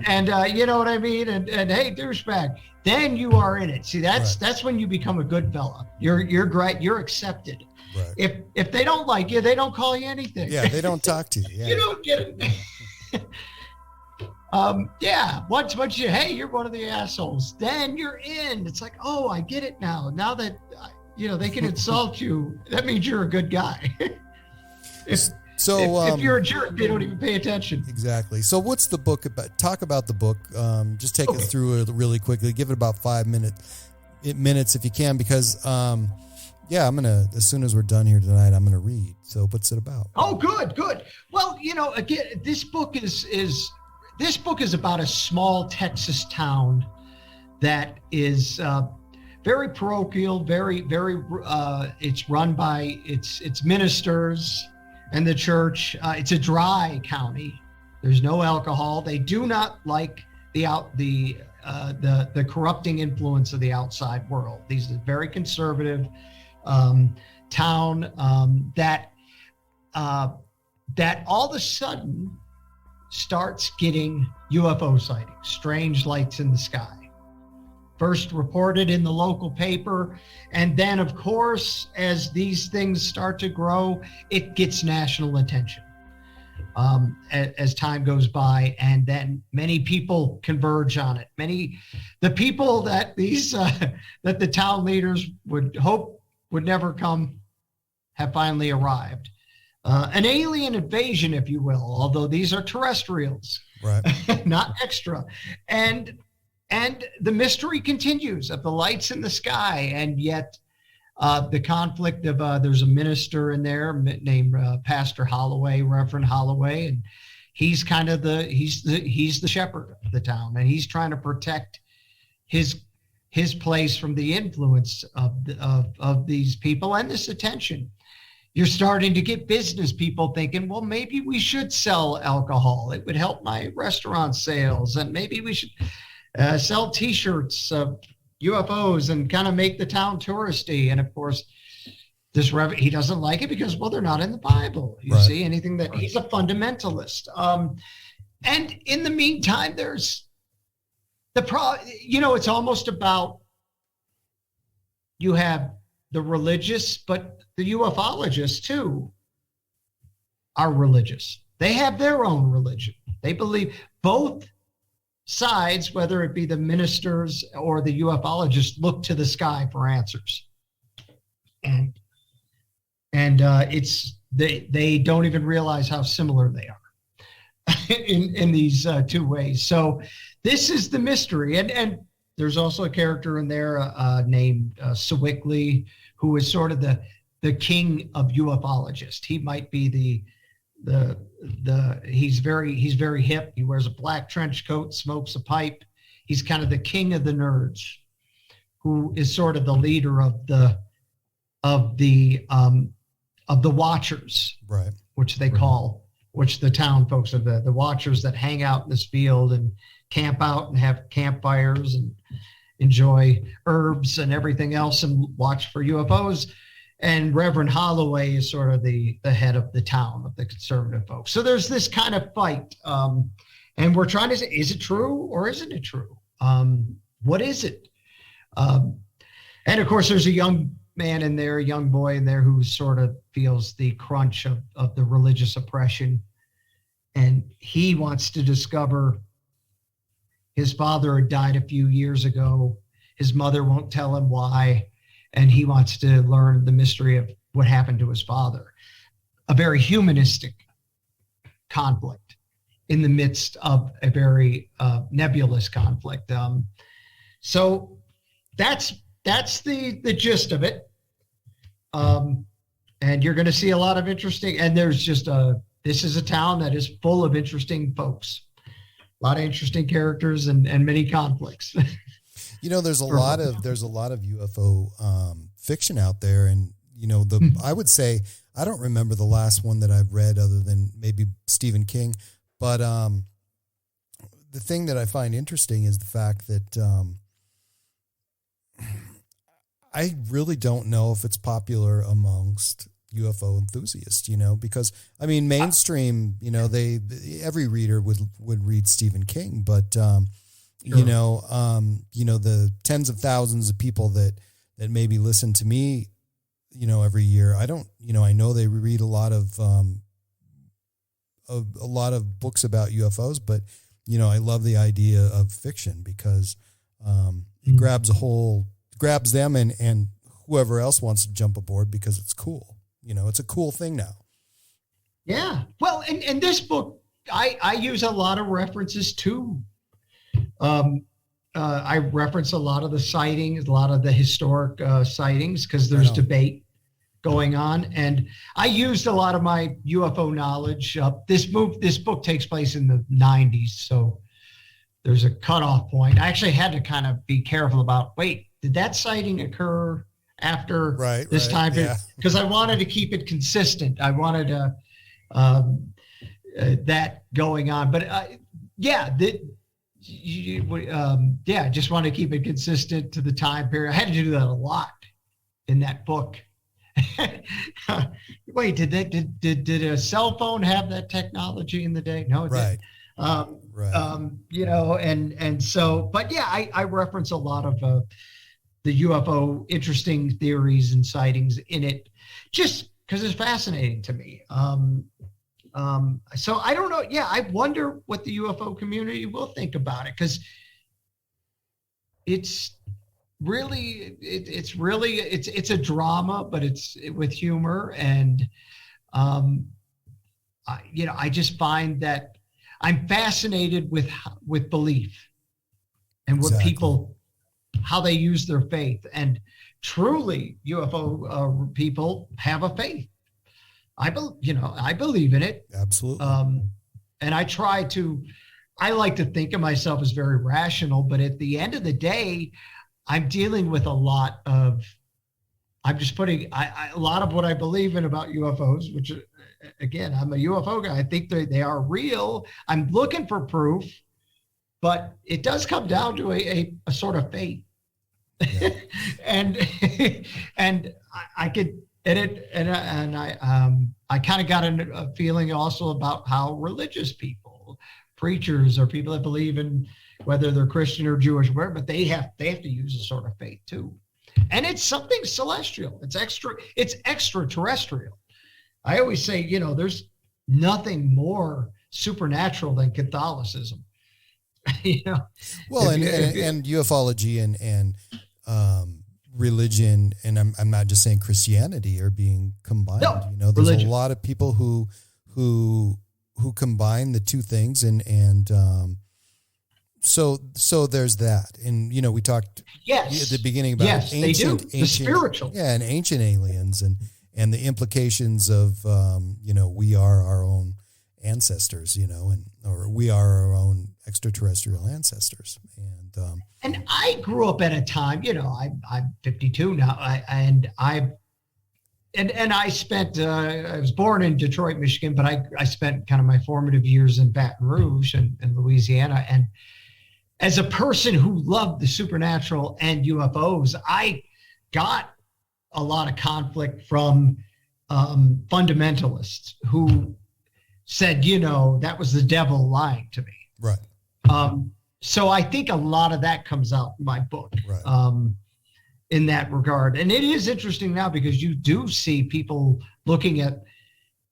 you know what I mean? And hey, douchebag, then you are in it. See, that's when you become a good fella. You're great. You're accepted. Right. If they don't like you, they don't call you anything. Yeah, they don't talk to you. Yeah. You don't get it. Once you, hey, you're one of the assholes, then you're in. It's like, oh, I get it now. Now that they can insult you, that means you're a good guy. if you're a jerk, they don't even pay attention. Exactly. So what's the book about? Talk about the book. Just take us through it really quickly. Give it about 5 minutes if you can, because I'm gonna, as soon as we're done here tonight, I'm gonna read. So what's it about? Oh, good. Well, again, this book is about a small Texas town that is very parochial, very it's run by its ministers and the church. It's a dry county. There's no alcohol. They do not like the corrupting influence of the outside world. These are very conservative town that all of a sudden starts getting UFO sightings, strange lights in the sky. First reported in the local paper, and then, of course, as these things start to grow, it gets national attention as time goes by, and then many people converge on it. The people that that the town leaders would hope would never come have finally arrived. An alien invasion, if you will, although these are terrestrials, right? Not extra. And the mystery continues of the lights in the sky, and yet the conflict of there's a minister in there named Pastor Holloway, Reverend Holloway, and he's kind of he's the shepherd of the town, and he's trying to protect his place from the influence of these people and this attention. You're starting to get business people thinking, well, maybe we should sell alcohol. It would help my restaurant sales. And maybe we should sell T-shirts of UFOs and kind of make the town touristy. And of course, he doesn't like it because, well, they're not in the Bible. You see, anything that he's a fundamentalist. And in the meantime, there's it's almost about, you have the religious, but the ufologists too are religious. They have their own religion. They believe both sides, whether it be the ministers or the ufologists, look to the sky for answers. And they don't even realize how similar they are in these two ways. So this is the mystery. And there's also a character in there named Sewickley, who is sort of the king of ufologists. He might be he's very hip. He wears a black trench coat, smokes a pipe. He's kind of the king of the nerds, who is sort of the leader of the watchers, right? Which they call, which the town folks are the watchers that hang out in this field and camp out and have campfires and enjoy herbs and everything else and watch for UFOs. And Reverend Holloway is sort of the head of the town, of the conservative folks. So there's this kind of fight. And we're trying to say, is it true or isn't it true? What is it? And of course, there's a young man in there, a young boy in there, who sort of feels the crunch of the religious oppression. And he wants to discover, his father had died a few years ago. His mother won't tell him why. And he wants to learn the mystery of what happened to his father. A very humanistic conflict in the midst of a very nebulous conflict. So that's the gist of it. And you're going to see a lot of interesting, and there's just this is a town that is full of interesting folks. A lot of interesting characters and many conflicts. There's a lot of UFO fiction out there, and I would say, I don't remember the last one that I've read other than maybe Stephen King, but the thing that I find interesting is the fact that I really don't know if it's popular amongst UFO enthusiasts, because I mean, mainstream, every reader would read Stephen King, but sure. The tens of thousands of people that maybe listen to me, every year. I don't, I know they read a lot of books about UFOs, but I love the idea of fiction because it grabs them and whoever else wants to jump aboard because it's cool. It's a cool thing now. Yeah. Well, and this book, I use a lot of references to. I reference a lot of the sightings, a lot of the historic sightings, because there's debate going on. And I used a lot of my UFO knowledge. This book takes place in the 90s, so there's a cutoff point. I actually had to kind of be careful about, wait, did that sighting occur after this time? Because I wanted to keep it consistent. I wanted that going on. But just want to keep it consistent to the time period. I had to do that a lot in that book. Wait, did a cell phone have that technology in the day? No, it didn't. And so, but yeah, I reference a lot of the UFO interesting theories and sightings in it, just because it's fascinating to me. So I don't know. Yeah, I wonder what the UFO community will think about it, because it's a drama, but it's with humor, and I just find that I'm fascinated with belief and what people, how they use their faith, and truly UFO people have a faith. I believe in it. Absolutely. And I like to think of myself as very rational, but at the end of the day, I'm dealing with a lot of, I'm just putting a lot of what I believe in about UFOs, which again, I'm a UFO guy. I think they are real. I'm looking for proof, but it does come down to a sort of faith. Yeah. and I could, I kind of got a feeling also about how religious people, preachers, or people that believe in, whether they're Christian or Jewish, or whatever, but they have to use a sort of faith too. And it's something celestial. It's extraterrestrial. I always say, there's nothing more supernatural than Catholicism. Well, and ufology and religion, and I'm not just saying Christianity, are being combined. No, there's religion. A lot of people who combine the two things, and so there's that. And we talked at the beginning about ancient, the spiritual, and ancient aliens, and the implications of we are our own ancestors, or we are our own extraterrestrial ancestors, and I grew up at a time, I'm 52 now, I spent, I was born in Detroit, Michigan, but I spent kind of my formative years in Baton Rouge and Louisiana. And as a person who loved the supernatural and UFOs, I got a lot of conflict from fundamentalists who said, that was the devil lying to me. Right. So I think a lot of that comes out in my book, right. In that regard. And it is interesting now because you do see people looking at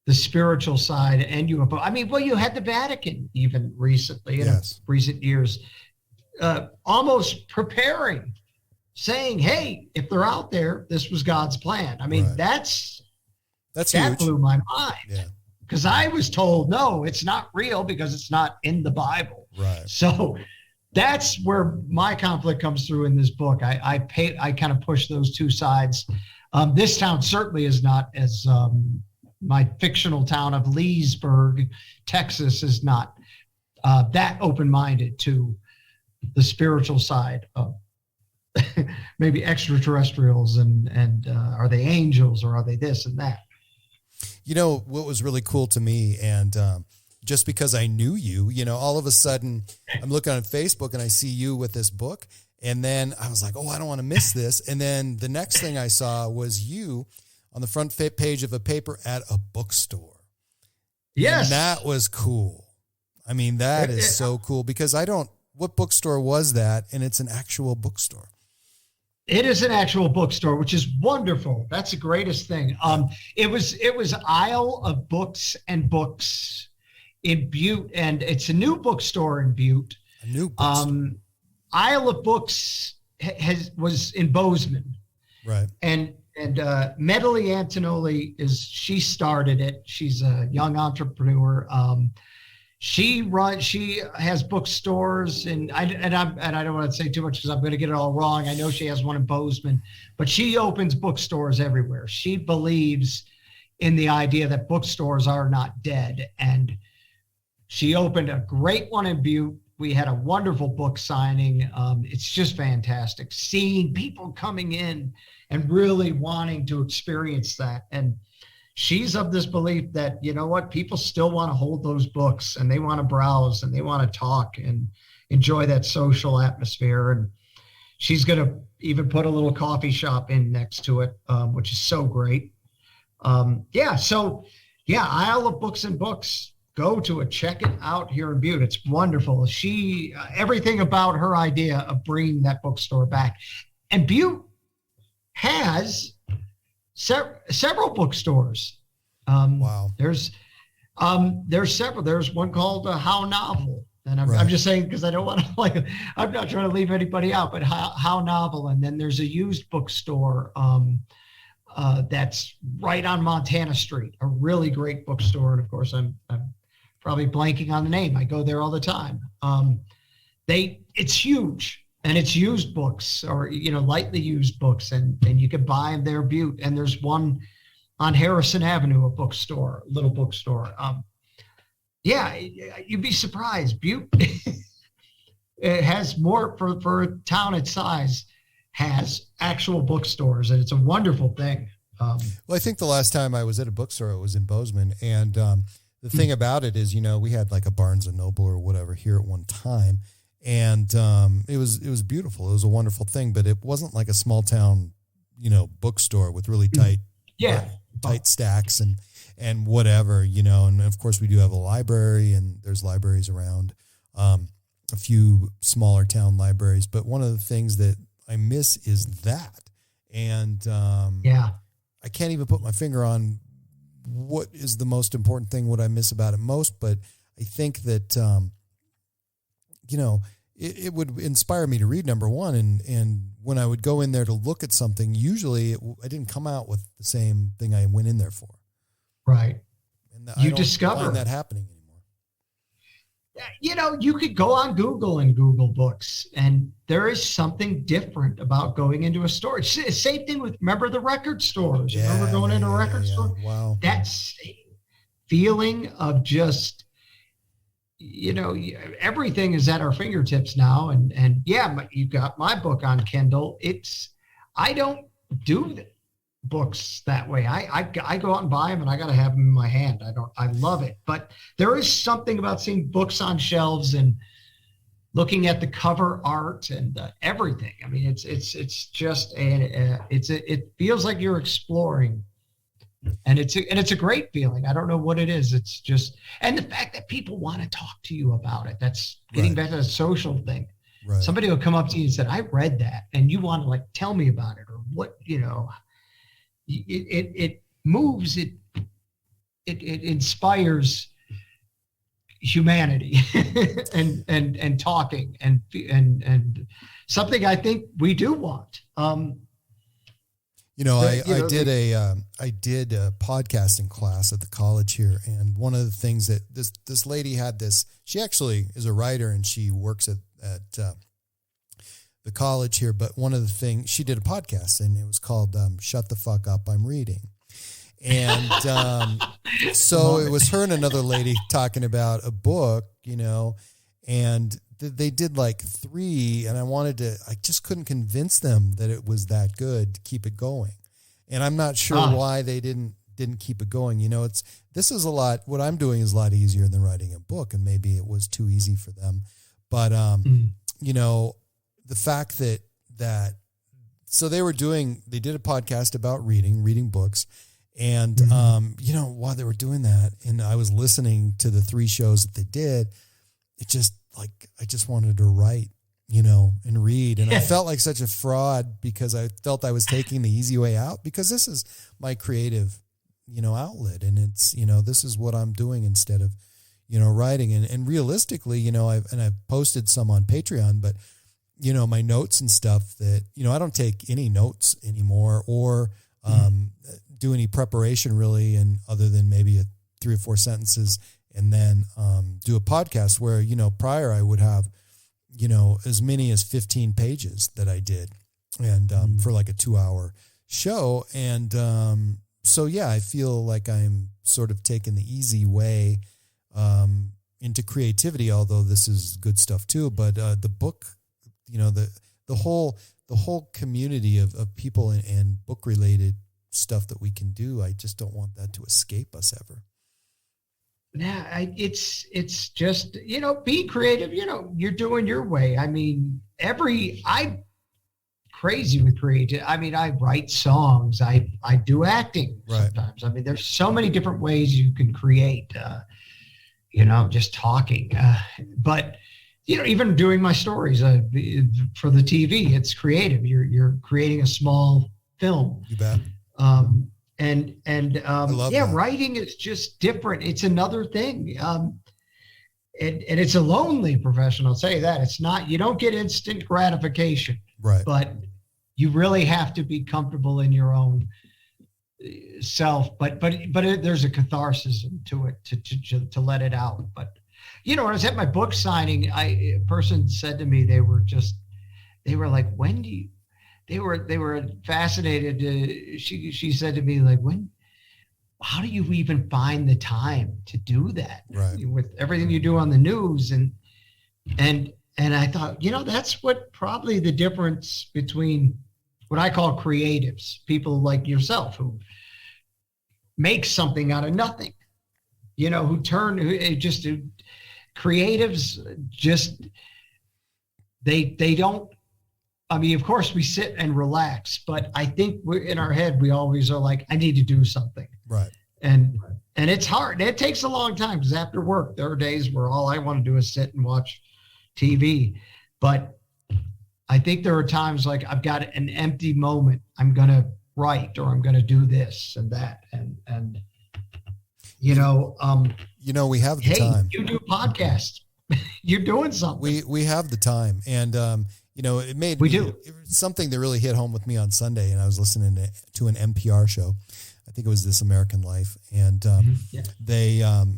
the spiritual side and UFO. I mean, well, you had the Vatican even recently, in recent years, almost preparing, saying, hey, if they're out there, this was God's plan. I mean, that huge. Blew my mind. Yeah. Because I was told, no, it's not real because it's not in the Bible. Right. So that's where my conflict comes through in this book. I kind of push those two sides. This town certainly is not as my fictional town of Leesburg, Texas, is not that open-minded to the spiritual side of maybe extraterrestrials and are they angels or are they this and that? What was really cool to me, and just because I knew you, all of a sudden I'm looking on Facebook and I see you with this book. And then I was like, oh, I don't want to miss this. And then the next thing I saw was you on the front page of a paper at a bookstore. Yes. And that was cool. I mean, that is so cool because what bookstore was that? And it's an actual bookstore. It is an actual bookstore, which is wonderful. That's the greatest thing. It was Isle of Books and Books in Butte, and it's a new bookstore in Butte. A new bookstore. Isle of Books was in Bozeman, right? And Medley Antonelli she started it. She's a young entrepreneur. She has bookstores, and I don't want to say too much because I'm going to get it all wrong. I know she has one in Bozeman, but she opens bookstores everywhere. She believes in the idea that bookstores are not dead, and she opened a great one in Butte. We had a wonderful book signing. It's just fantastic seeing people coming in and really wanting to experience that. And she's of this belief that, you know what, people still want to hold those books and they want to browse and they want to talk and enjoy that social atmosphere. And she's going to even put a little coffee shop in next to it, which is so great. Isle of Books and Books. Go to it, check it out here in Butte. It's wonderful. Everything about her idea of bringing that bookstore back. And Butte has several bookstores. Wow. There's several. There's one called How Novel. And I'm just saying, because I don't want to, I'm not trying to leave anybody out, but How Novel. And then there's a used bookstore that's right on Montana Street, a really great bookstore. And of course, I'm probably blanking on the name. I go there all the time. It's huge, and it's used books, or lightly used books, and you can buy them there, Butte. And there's one on Harrison Avenue, a little bookstore. You'd be surprised. Butte it has more for a town its size, has actual bookstores, and it's a wonderful thing. Well, I think the last time I was at a bookstore, it was in Bozeman, and the thing about it is, we had like a Barnes and Noble or whatever here at one time, and it was beautiful. It was a wonderful thing, but it wasn't like a small town, bookstore with really tight, tight stacks and whatever, and of course we do have a library, and there's libraries around, a few smaller town libraries, but one of the things that I miss is that. And I can't even put my finger on what is the most important thing, what I miss about it most, but I think that, it would inspire me to read, number one. And when I would go in there to look at something, usually I didn't come out with the same thing I went in there for. Right. And you I don't discover find that happening anymore. You could go on Google and Google books, and there is something different about going into a store. Same thing with, remember the record stores? You remember going into a record store? Wow. That feeling of just, everything is at our fingertips now. And you got my book on Kindle. I don't do books that way. I go out and buy them, and I got to have them in my hand. I love it. But there is something about seeing books on shelves and looking at the cover art and everything. I mean, it's just it feels like you're exploring, and it's a great feeling. I don't know what it is. It's just, and the fact that people want to talk to you about it. That's getting back to the social thing. Right. Somebody will come up to you and say, "I read that," and you want to tell me about it, or what, It moves, it inspires humanity and talking and something I think we do want. I did a podcasting class at the college here, and one of the things that this lady had she actually is a writer, and she works at the college here, but one of the things, she did a podcast, and it was called Shut the Fuck Up, I'm Reading. And so it was her and another lady talking about a book, and they did like 3, and I just couldn't convince them that it was that good to keep it going. And I'm not sure why they didn't keep it going. This is what I'm doing is a lot easier than writing a book, and maybe it was too easy for them. But, the fact that so they did a podcast about reading books, and while they were doing that, and I was listening to the 3 shows that they did, it just I just wanted to write, and read. And I felt like such a fraud because I felt I was taking the easy way out, because this is my creative, outlet. And it's, this is what I'm doing instead of, writing. And realistically, I've posted some on Patreon, but, my notes and stuff that, I don't take any notes anymore or do any preparation really. And other than maybe 3 or 4 sentences, and then do a podcast where, prior I would have, as many as 15 pages that I did, and for like a 2-hour show. And so, yeah, I feel like I'm sort of taking the easy way into creativity, although this is good stuff too. But the book, the whole community of people and book related stuff that we can do, I just don't want that to escape us ever. Yeah, it's just, be creative, you're doing your way. I mean, I'm crazy with creative. I mean, I write songs, I do acting sometimes. I mean, there's so many different ways you can create, just talking. But, even doing my stories for the TV, it's creative. You're creating a small film. You bet. Writing is just different. It's another thing. And it's a lonely profession. I'll say that. It's not, you don't get instant gratification, right? But you really have to be comfortable in your own self. But there's a catharsis to it to let it out. But, when I was at my book signing, a person said to me, they were like, when do you, they were fascinated. She said to me, like, how do you even find the time to do that? Right. With everything you do on the news? And I thought, that's what probably the difference between what I call creatives, people like yourself who make something out of nothing, creatives just, they don't, I mean, of course we sit and relax, but I think we're in our head, we always are like, I need to do something. Right. And it's hard. It takes a long time, because after work, there are days where all I want to do is sit and watch TV. But I think there are times like I've got an empty moment. I'm going to write, or I'm going to do this and that. And we have the time. You do podcasts. You're doing something. We have the time. And, it made something that really hit home with me on Sunday. And I was listening to an NPR show. I think it was This American Life. And they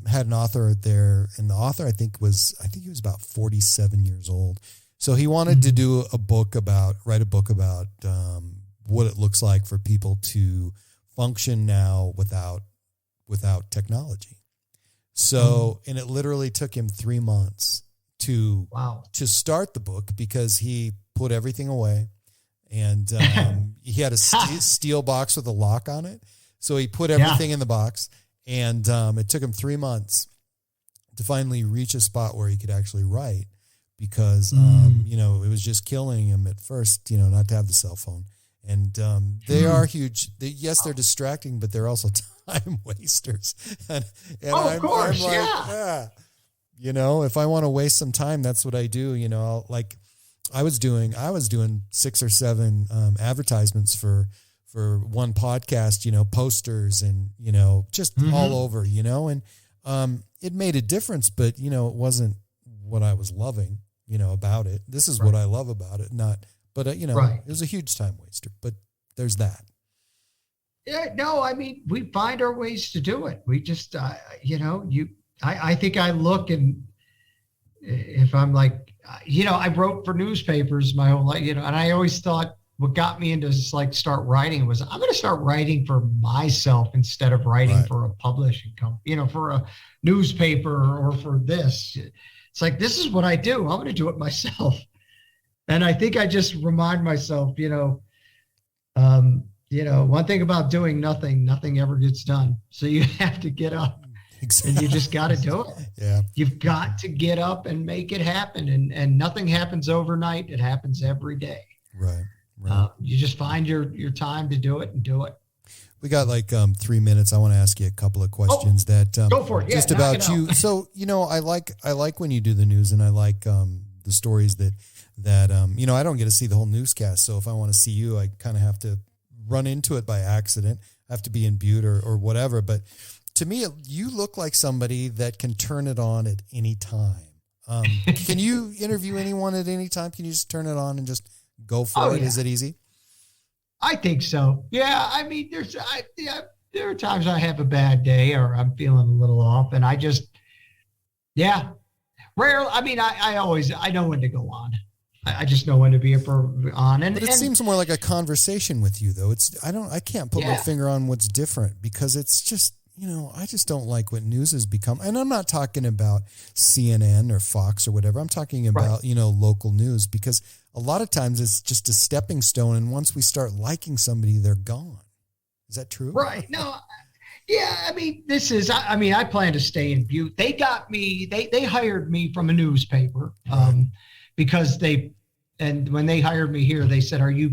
had an author there. And the author, I think he was about 47 years old. So he wanted to do write a book about what it looks like for people to function now without technology. So, and it literally took him 3 months to start the book, because he put everything away, and he had a steel box with a lock on it. So he put everything in the box, and it took him 3 months to finally reach a spot where he could actually write, because, it was just killing him at first, not to have the cell phone. And they are huge. They're distracting, but they're also time wasters. And of course, I'm like, if I want to waste some time, that's what I do. I was doing 6 or 7 advertisements for one podcast, posters and, just all over, and it made a difference, but, it wasn't what I was loving, about it. This is what I love about it. But, it was a huge time waster, but there's that. Yeah, no, I mean, we find our ways to do it. We just, I think I look, and if I'm like, I wrote for newspapers my whole life, and I always thought what got me into start writing was I'm going to start writing for myself instead of writing for a publishing company, for a newspaper or for this. It's like, this is what I do. I'm going to do it myself. And I think I just remind myself, one thing about doing nothing ever gets done. So you have to get up. Exactly. And you just got to do it. Yeah. You've got to get up and make it happen. And nothing happens overnight. It happens every day. Right. You just find your time to do it and do it. We got 3 minutes. I want to ask you a couple of questions that go for it. Yeah, just about you. So, I like when you do the news, and I like the stories that you know, I don't get to see the whole newscast. So if I want to see you, I kind of have to run into it by accident. I have to be in Butte or whatever. But to me, you look like somebody that can turn it on at any time. Can you interview anyone at any time? Can you just turn it on and just go for it? Yeah. Is it easy? I think so. Yeah. I mean, there are times I have a bad day or I'm feeling a little off, and I just, rarely. I mean, I know when to go on. I just know when to be on. But it seems more like a conversation with you, though. I can't put my finger on what's different, because it's just, you know, I just don't like what news has become. And I'm not talking about CNN or Fox or whatever. I'm talking about, you know, local news, because a lot of times it's just a stepping stone. And once we start liking somebody, they're gone. Is that true? Right. No. Yeah. I mean, I plan to stay in Butte. They got me, they hired me from a newspaper, because when they hired me here, they said, do you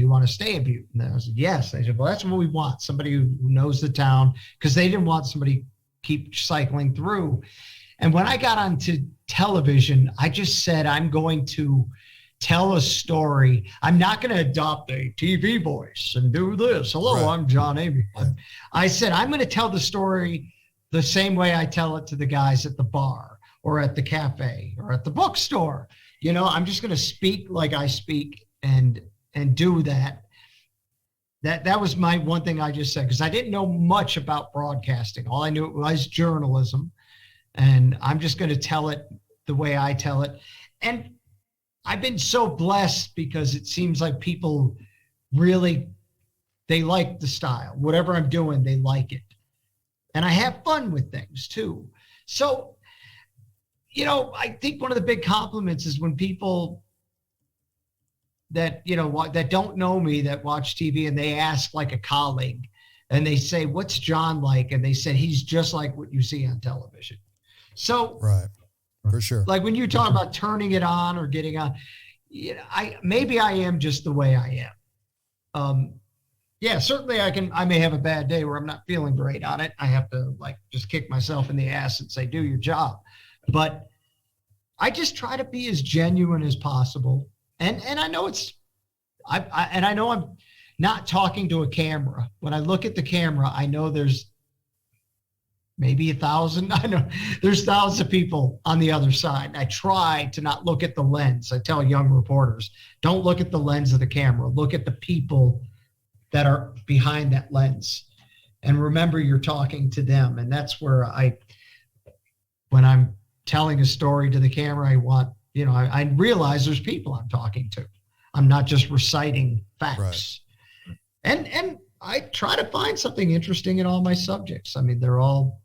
want to stay in Butte? And I said, yes. I said, well, that's what we want. Somebody who knows the town, because they didn't want somebody keep cycling through. And when I got onto television, I just said, I'm going to tell a story. I'm not going to adopt a TV voice and do this. Hello, I'm John Emeigh. I said, I'm going to tell the story the same way I tell it to the guys at the bar or at the cafe or at the bookstore. You know, I'm just going to speak like I speak and do that. That was my one thing I just said, because I didn't know much about broadcasting. All I knew was journalism, and I'm just going to tell it the way I tell it. And I've been so blessed, because it seems like people really, they like the style. Whatever I'm doing, they like it. And I have fun with things too. So, you know, I think one of the big compliments is when people that, you know, that don't know me, that watch TV, and they ask like a colleague, and they say, what's John like? And they said, he's just like what you see on television. So, right. For sure. Like when you talk about turning it on or getting on, you know, maybe I am just the way I am. Certainly I may have a bad day where I'm not feeling great on it. I have to like just kick myself in the ass and say, do your job. But I just try to be as genuine as possible. And I know I know I'm not talking to a camera. When I look at the camera, I know there's maybe 1,000. I know there's thousands of people on the other side. I try to not look at the lens. I tell young reporters, don't look at the lens of the camera. Look at the people that are behind that lens. And remember, you're talking to them. And that's where when I'm telling a story to the camera, I want, you know, I realize there's people I'm talking to. I'm not just reciting facts. Right. And I try to find something interesting in all my subjects. I mean, they're all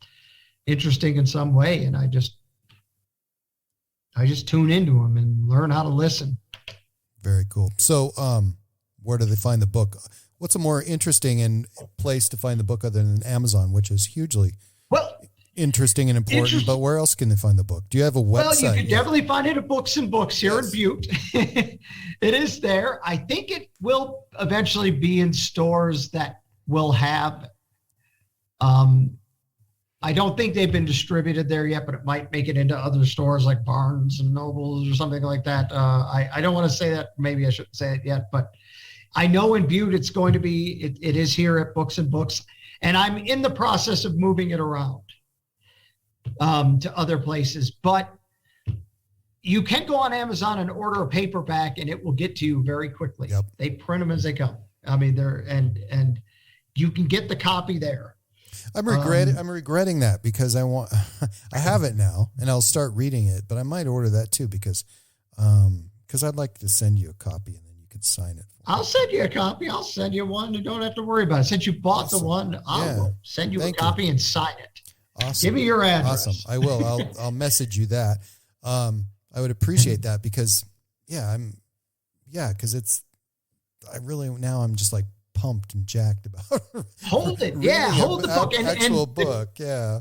interesting in some way, and I just tune into them and learn how to listen. Very cool. So, where do they find the book? What's a more interesting place to find the book other than Amazon, which is hugely interesting and important? But where else can they find the book? Do you have a website? Well, you can definitely find it at Books and Books here in Butte. It is there. I think it will eventually be in stores that will have. I don't think they've been distributed there yet, but it might make it into other stores like Barnes and Nobles or something like that. I don't want to say that. Maybe I shouldn't say it yet, but I know in Butte it's going to be. It is here at Books and Books, and I'm in the process of moving it around to other places. But you can go on Amazon and order a paperback, and it will get to you very quickly. Yep. They print them as they come. I mean, and you can get the copy there. I'm regretting that, because I have it now, and I'll start reading it, but I might order that too, because I'd like to send you a copy, and then you could sign it. I'll send you a copy. I'll send you one. You don't have to worry about it. Since you bought the one, I'll send you a copy and sign it. Awesome. Give me your address. Awesome. I will. I'll message you that. I would appreciate that, because I'm just like pumped and jacked about hold it. Yeah. Hold the book. Actual book. Yeah.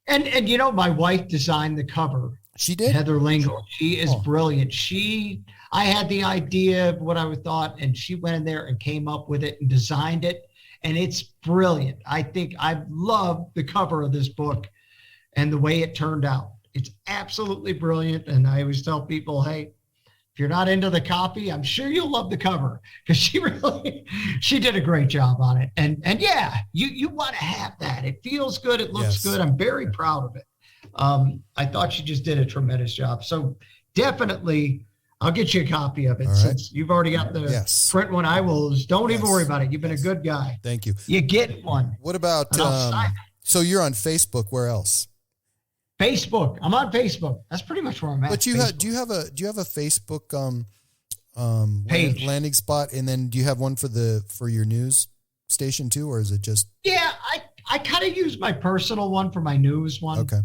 And you know, my wife designed the cover. She did? Heather Lingle. She is brilliant. I had the idea of what I thought, and she went in there and came up with it and designed it. And it's brilliant. I think I love the cover of this book and the way it turned out. It's absolutely brilliant. And I always tell people, hey, if you're not into the copy, I'm sure you'll love the cover, because she did a great job on it. And yeah, you want to have that. It feels good. It looks good. I'm very proud of it. I thought she just did a tremendous job. So definitely, I'll get you a copy of it. Right. Since you've already got the print one. I will. Don't even worry about it. You've been a good guy. Thank you. You get one. What about, so you're on Facebook, where else? Facebook. I'm on Facebook. That's pretty much where I'm at. But do you have a Facebook page, landing spot, and then do you have one for your news station too, or is it just? Yeah, I kind of use my personal one for my news one. Okay.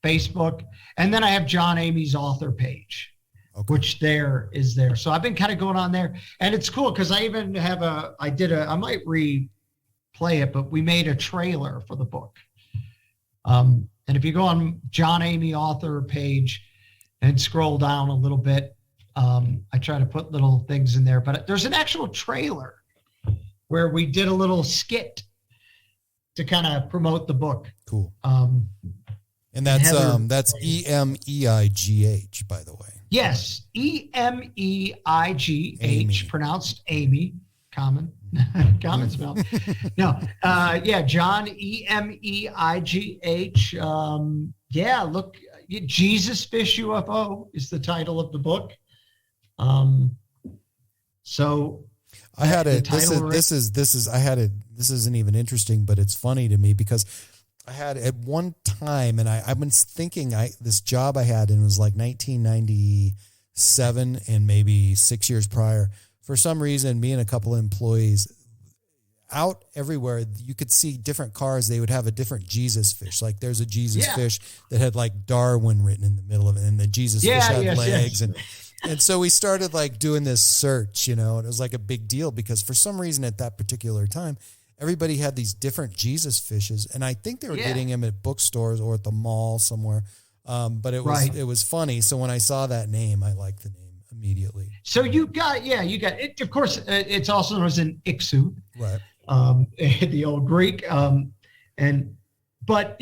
Facebook, and then I have John Emeigh's author page, which is there. So I've been kind of going on there, and it's cool because I even have I might replay it, but we made a trailer for the book. And if you go on John Emeigh author page and scroll down a little bit, I try to put little things in there, but there's an actual trailer where we did a little skit to kind of promote the book. Cool. And that's Emeigh, by the way. Yes, Emeigh, pronounced Amy, common spell. No, John Emeigh. Look, Jesus Fish UFO is the title of the book. So I had it. This isn't even interesting, but it's funny to me because I had at one time, and I've been thinking this job I had, and it was like 1997 and maybe 6 years prior. For some reason, me and a couple of employees out everywhere, you could see different cars. They would have a different Jesus fish. Like there's a Jesus fish that had like Darwin written in the middle of it, and the Jesus fish had legs. And so we started like doing this search, and it was like a big deal because for some reason at that particular time, everybody had these different Jesus fishes, and I think they were getting them at bookstores or at the mall somewhere. But it was funny. So when I saw that name, I liked the name immediately. So you got it. Of course, it's also known as an Ixu, right? The old Greek. I'm glad.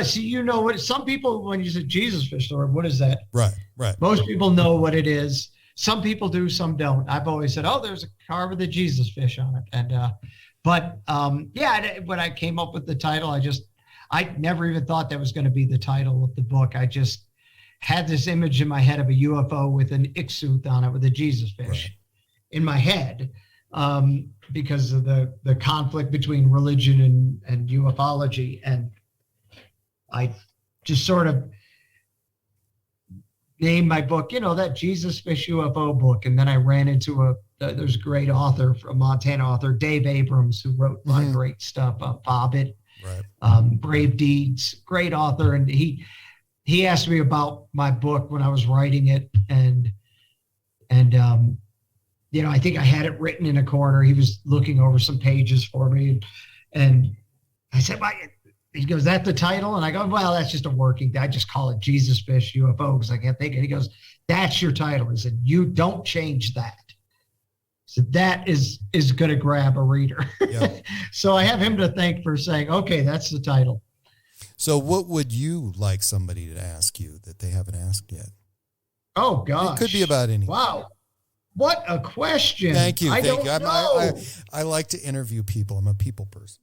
See, what some people, when you say Jesus fish story, what is that? Right. Most people know what it is. Some people do, some don't. I've always said, oh, there's a car with a Jesus fish on it, and when I came up with the title, I never even thought that was going to be the title of the book. I just had this image in my head of a UFO with an Ixuth on it with a Jesus fish in my head, because of the conflict between religion and ufology. And I just sort of named my book, that Jesus Fish UFO book. And then I ran into there's a great author, a Montana author, Dave Abrams, who wrote a lot of great stuff, Bobbit, Brave Deeds, great author. And he asked me about my book when I was writing it. And I think I had it written in a corner. He was looking over some pages for me. And I said, he goes, that's the title? And I go, well, that's just a working thing. I just call it Jesus Fish UFO because I can't think. And he goes, that's your title. He said, you don't change that. So that is going to grab a reader. Yep. So I have him to thank for saying, okay, that's the title. So what would you like somebody to ask you that they haven't asked yet? Oh, gosh. It could be about anything. Wow. What a question. Thank you. I don't know. I like to interview people. I'm a people person.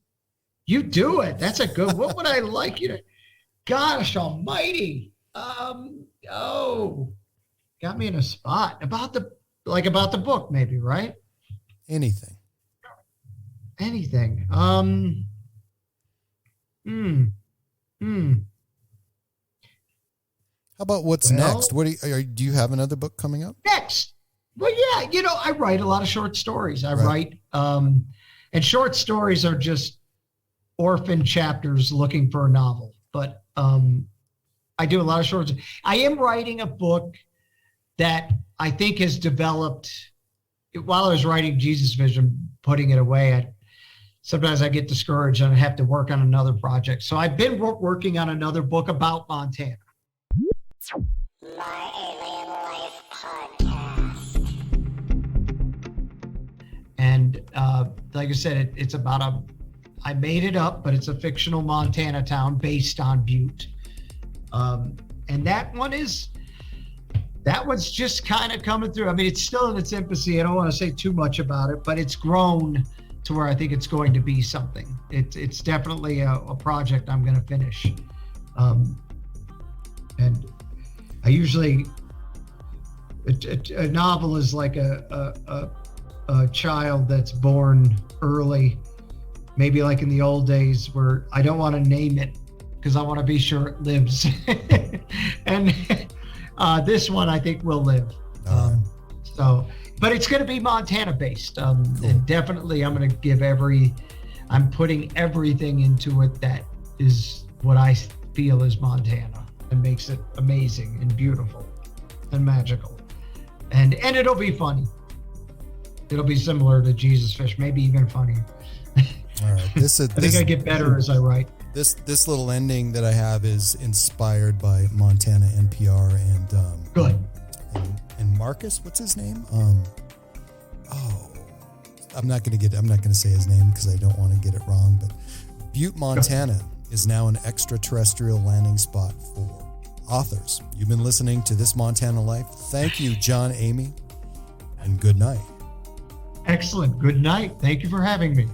You do it. That's a good. What would I like you to? Gosh almighty. Got me in a spot about the book, maybe, right? Anything. How about what's next? What do you have another book coming up? Next. Well, yeah, I write a lot of short stories. I write, and short stories are just orphan chapters looking for a novel. But I do a lot of short. I am writing a book that I think has developed while I was writing Jesus Vision, putting it away. Sometimes I get discouraged and I have to work on another project. So I've been working on another book about Montana. My Alien Life Podcast. And like I said, it's about I made it up, but it's a fictional Montana town based on Butte. And that one's just kind of coming through. I mean, it's still in its infancy. I don't want to say too much about it, but it's grown to where I think it's going to be something. It's definitely a project I'm going to finish. And I usually, a novel is like a child that's born early, maybe like in the old days, where I don't want to name it because I want to be sure it lives. And this one I think will live. But it's going to be Montana based. Cool. And definitely I'm going to I'm putting everything into it that is what I feel is Montana and makes it amazing and beautiful and magical. And it'll be funny. It'll be similar to Jesus Fish, maybe even funnier. All right. I think I get better as I write. This little ending that I have is inspired by Montana NPR and Good. And Marcus, what's his name? I'm not going to say his name because I don't want to get it wrong, but Butte, Montana is now an extraterrestrial landing spot for authors. You've been listening to This Montana Life. Thank you, John Emeigh, and good night. Excellent. Good night. Thank you for having me.